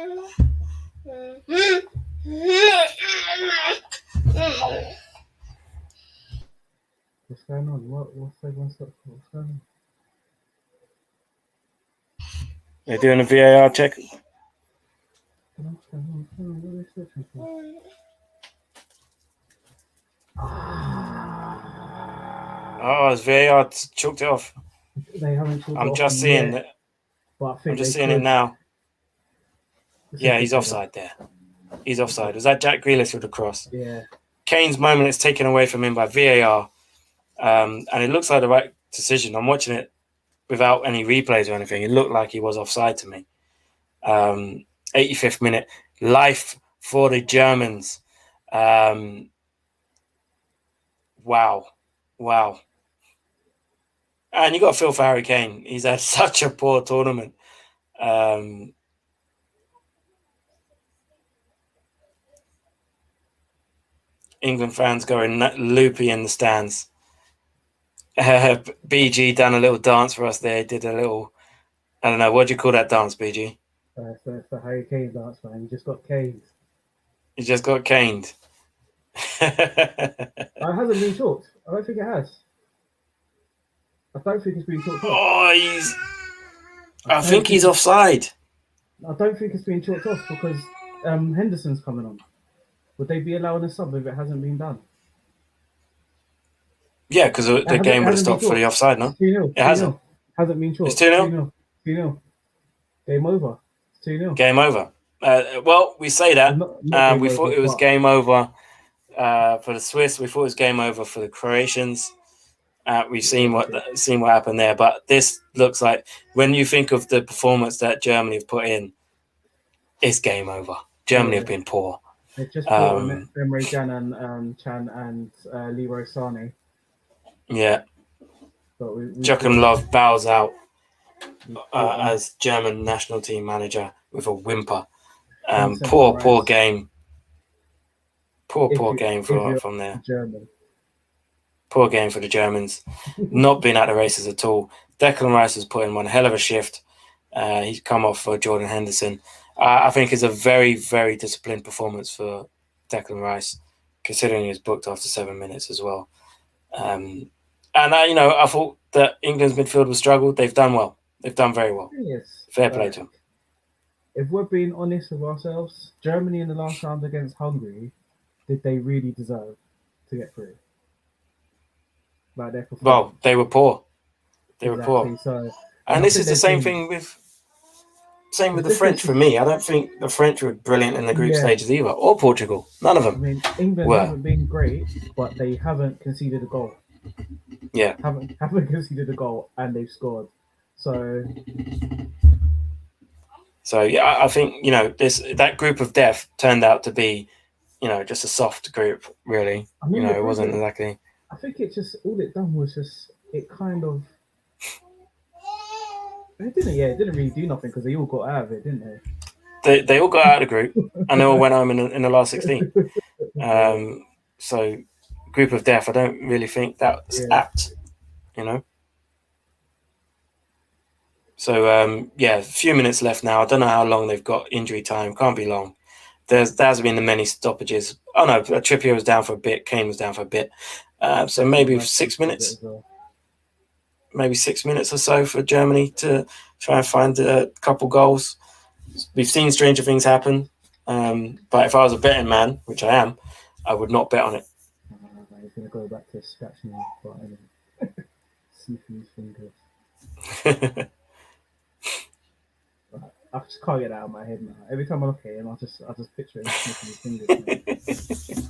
What's going on? What's everyone's got? What's going on? they're doing a VAR check. What's going on? What are they searching for? Oh, his VAR choked it off. They haven't talked I'm off just him seeing yet, it. but I think I'm just they seeing could. it now. It's Yeah, a he's good offside there. He's offside. Was that Jack Grealish with the cross? Yeah. Kane's moment is taken away from him by VAR. And it looks like the right decision. I'm watching it without any replays or anything. It looked like he was offside to me. 85th minute. Life for the Germans. Wow. And you got to feel for Harry Kane. He's had such a poor tournament. England fans going loopy in the stands. BG done a little dance for us there. Did a little, I don't know, what do you call that dance, BG? So it's the Harry Kane dance, man. He just got caned. He just got caned. It hasn't been talked. I don't think it has. I don't think it's been talked off. Oh, I think he's offside. I don't think it's been talked off because Henderson's coming on. Would they be allowing a sub if it hasn't been done? Yeah, because the game would have stopped for the offside, no? 2-0. It hasn't. Hasn't been talked. It's 2-0? 2-0. Game over. It's 2-0. Game over. Well, we say that. We thought it was game over for the Swiss. We thought it was game over for the Croatians. We've seen what happened there. But this looks like, when you think of the performance that Germany have put in, it's game over. Germany have been poor. They've just brought on Emre Can and Chan and Leroy Sané. Yeah. But Joachim Löw bows out as German national team manager with a whimper. Poor game. Poor game from there. German. Poor game for the Germans. Not been at the races at all. Declan Rice has put in one hell of a shift. He's come off for Jordan Henderson. I think it's a very, very disciplined performance for Declan Rice, considering he was booked after 7 minutes as well. I thought that England's midfield was struggled. They've done well. They've done very well. Yes. Fair play to them. If we're being honest with ourselves, Germany in the last round against Hungary, did they really deserve to get through? Like their performance? Well, they were poor. They were poor. So, and this is the same thing with the French for me. I don't think the French were brilliant in the group stages either, or Portugal. None of them. I mean, England haven't been great, but they haven't conceded a goal. Yeah. Haven't conceded a goal, and they've scored. So yeah, I think that group of death turned out to be, just a soft group, really. I mean, it wasn't exactly. I think it just all it done was just it kind of. It didn't really do nothing because they all got out of it, didn't they? They all got out of the group and they all went home in the last 16. So, group of death, I don't really think that's apt, So, a few minutes left now. I don't know how long they've got injury time. Can't be long. There has been the many stoppages. Oh, no, Trippier was down for a bit. Kane was down for a bit. So maybe 6 minutes. Maybe 6 minutes or so for Germany to try and find a couple goals. We've seen stranger things happen. But if I was a betting man, which I am, I would not bet on it. He's going to go back to scratching his butt and sniffing his fingers. I just can't get that out of my head now. Every time I look at him, I just picture him sniffing his fingers.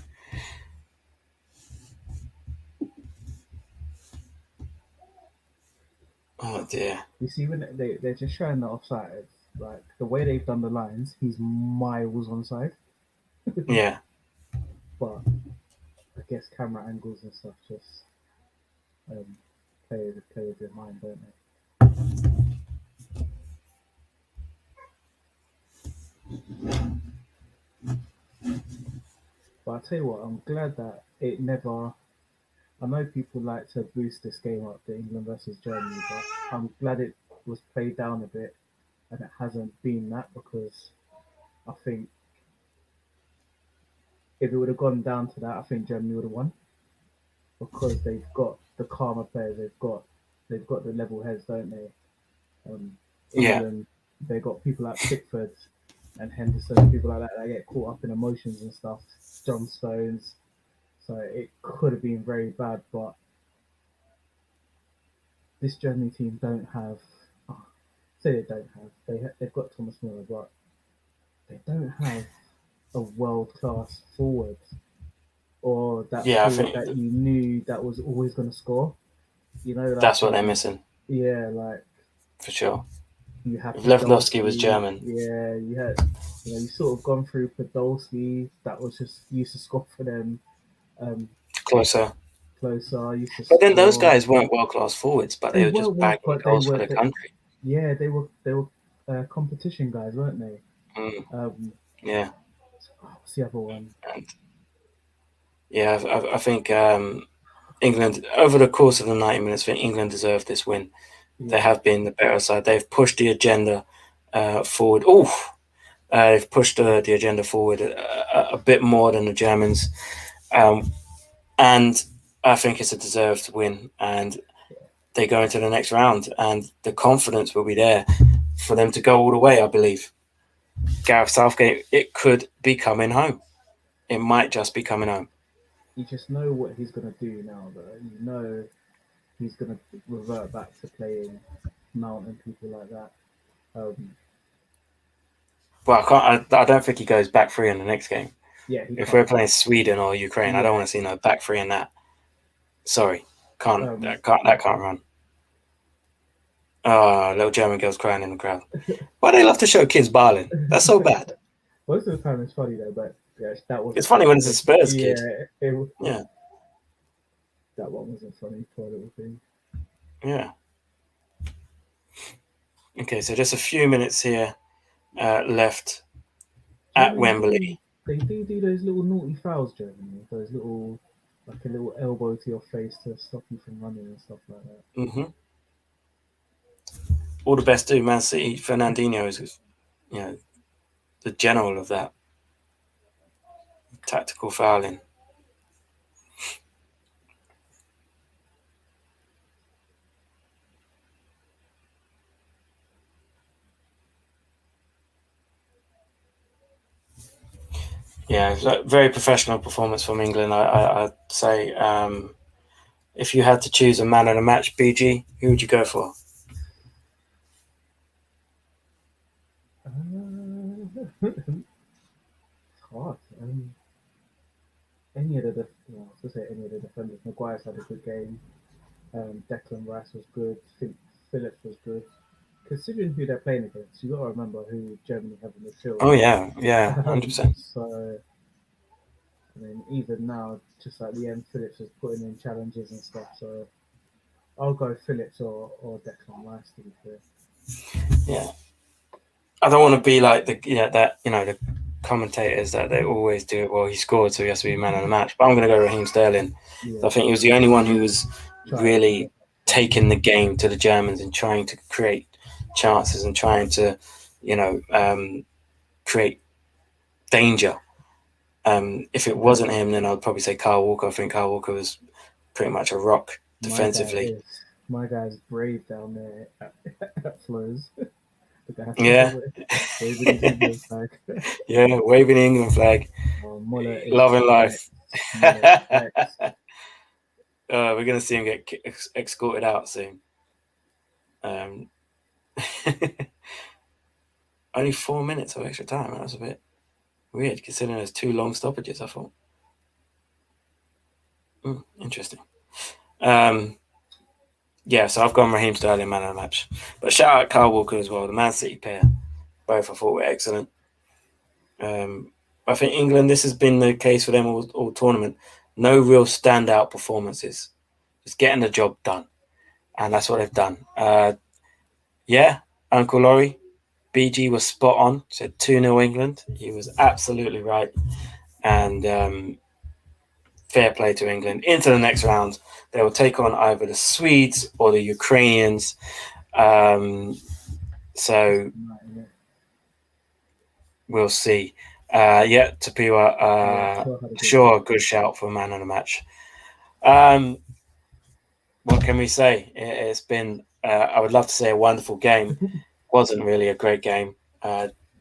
Oh dear. You see, when they're just showing the offside, like the way they've done the lines, he's miles on side. Yeah. But I guess camera angles and stuff just um, play with your mind, don't they? But I tell you what, I'm glad that it never. I know people like to boost this game up, the England versus Germany, but I'm glad it was played down a bit and it hasn't been that, because I think if it would have gone down to that, I think Germany would have won, because they've got the calmer players, they've got the level heads, don't they? Yeah. England, they got people like Pickford and Henderson, people like that get caught up in emotions and stuff. John Stones, so it could have been very bad, but this Germany team don't have. Oh, say they don't have. They've got Thomas Müller, but they don't have a world class forward, or that Yeah, I forward think that you knew that was always going to score. You know, like that's what they're missing yeah, like for sure. you had If Lewandowski was Podolski. German, Yeah, you had. You sort of gone through Podolski. That was just used to score for them. Um, closer. Closer used to But then those score. guys weren't world class forwards, but They they were were just well, bagging but goals for the country. yeah, they were competition guys, weren't they? Mm, Um, yeah, what's the other one? and yeah, I think England over the course of the 90 minutes, I think England deserved this win. They Yeah, have been the better side. They've pushed the agenda forward. They've pushed the agenda forward a bit more than the Germans, and I think it's a deserved win. And they go into the next round, and the confidence will be there for them to go all the way. I believe Gareth Southgate, it could be coming home. It might just be coming home. you just know what he's gonna do now, though. You know he's gonna revert back to playing Mount and people like that. Well, I don't think he goes back three in the next game. Yeah, he If we're can't. playing Sweden or Ukraine, I don't Yeah. want to see no back three in that. Sorry, can't Um, that can't run. Oh, little German girls crying in the crowd. Why they love to show kids balling? That's so bad. Most of the time it's funny though, but yeah, that was. It's funny when it's a Spurs kid. Yeah, Yeah, that one wasn't funny. Poor little thing. yeah. Okay, so just a few minutes here left at Wembley. They do those little naughty fouls, Germany. Those little, like a little elbow to your face to stop you from running and stuff like that. Mm-hmm. All the best to Man City. Fernandinho is, the general of that tactical fouling. Yeah, it's a very professional performance from England. I'd say if you had to choose a man of the match, BG, who would you go for? It's hard. Any of the, well, I was gonna say any of the defenders. Maguire's had a good game. Declan Rice was good. Phillips was good. Considering who they're playing against, you got to remember who Germany have in the field. Oh yeah, 100%. So, I mean, even now, just like the end, Phillips is putting in challenges and stuff. So, I'll go Phillips or Declan Rice to be fair. Yeah, I don't want to be like the commentators that they always do. Well, he scored, so he has to be man of the match. But I'm going to go Raheem Sterling. Yeah. I think he was the only one who was really to taking the game to the Germans and trying to create chances and trying to, create danger. If it wasn't him, then I'd probably say Kyle Walker. I think Kyle Walker was pretty much a rock defensively. My guy's brave down there at Flows. Yeah. Waving his England flag. Yeah, waving the England flag. Loving life. We're going to see him get escorted out soon. Only 4 minutes of extra time. That was a bit weird, considering there's 2 long stoppages, I thought. Interesting. Yeah, so I've gone Raheem Sterling man of the match. But shout out Kyle Walker as well, the Man City pair. Both I thought were excellent. I think England, this has been the case for them all tournament. No real standout performances. Just getting the job done. And that's what they've done. Yeah, Uncle Laurie, BG was spot on. Said 2-0 England. He was absolutely right. And fair play to England. Into the next round, they will take on either the Swedes or the Ukrainians. So we'll see. Tapia, sure, good shout for man of the match. What can we say? It's been, I would love to say a wonderful game. Wasn't really a great game.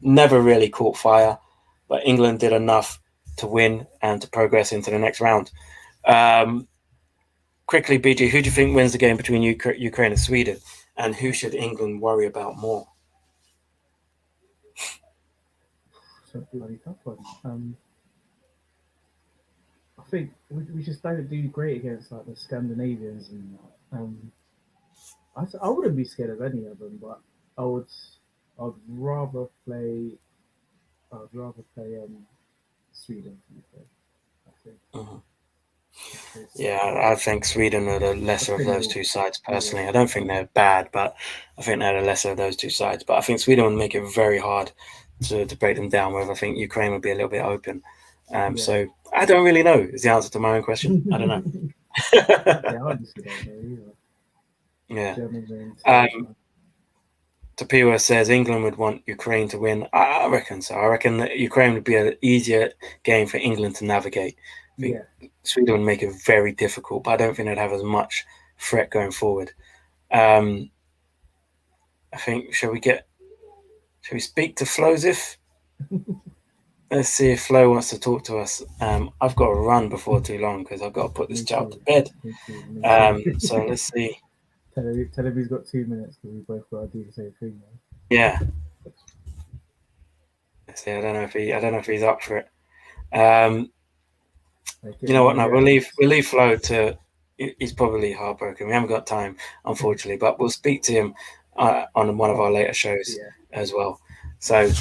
Never really caught fire, but England did enough to win and to progress into the next round. Quickly, BG, who do you think wins the game between Ukraine and Sweden? And who should England worry about more? It's a bloody tough one. I think we just don't do great against like the Scandinavians and I wouldn't be scared of any of them, but I'd rather play Sweden. I think. Mm-hmm. Yeah, I think Sweden are the lesser of those two sides personally. I don't think they're bad, but I think they're the lesser of those two sides. But I think Sweden would make it very hard to break them down, whereas I think Ukraine would be a little bit open. So I don't really know is the answer to my own question. I don't know. Yeah. Tapia says England would want Ukraine to win. I reckon so. I reckon that Ukraine would be an easier game for England to navigate. I think Sweden would make it very difficult, but I don't think they'd have as much threat going forward. I think, shall we speak to Flozif? Let's see if Flo wants to talk to us. I've got to run before too long because I've got to put this child to bed. So let's see. Tell him he's got 2 minutes because we both got to do the same thing. Man. Yeah. Let's see. I don't know if he's up for it. You know what? No, we'll leave Flo to. He's probably heartbroken. We haven't got time, unfortunately, but we'll speak to him on one of our later shows as well. So,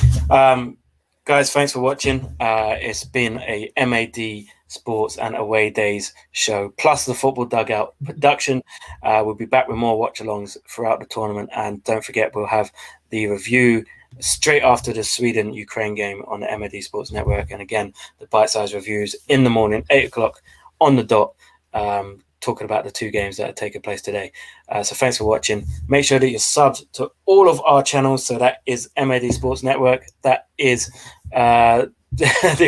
guys, thanks for watching. It's been a MAD Sports and Away Days show, plus the Football Dugout production. We'll be back with more watch-alongs throughout the tournament, and don't forget, we'll have the review straight after the Sweden-Ukraine game on the MAD Sports Network, and again, the bite-sized reviews in the morning, 8 o'clock on the dot, talking about the two games that are taking place today. So thanks for watching. Make sure that you're subbed to all of our channels. So that is MAD Sports Network. That is the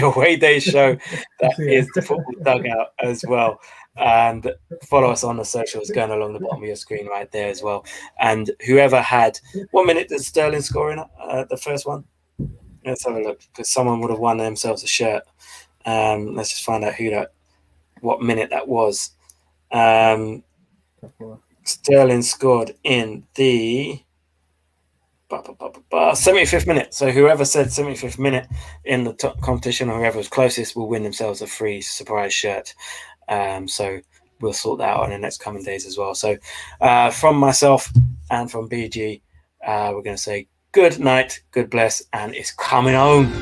Away Day show. That is the Football Dugout as well. And follow us on the socials going along the bottom of your screen right there as well. And whoever had, what minute did Sterling score in the first one? Let's have a look, because someone would have won themselves a shirt. Let's just find out what minute that was. Sterling scored in the 75th minute. So whoever said 75th minute in the competition, or whoever was closest, will win themselves a free surprise shirt. So we'll sort that out in the next coming days as well. So from myself and from BG, we're going to say good night, good bless, and it's coming home.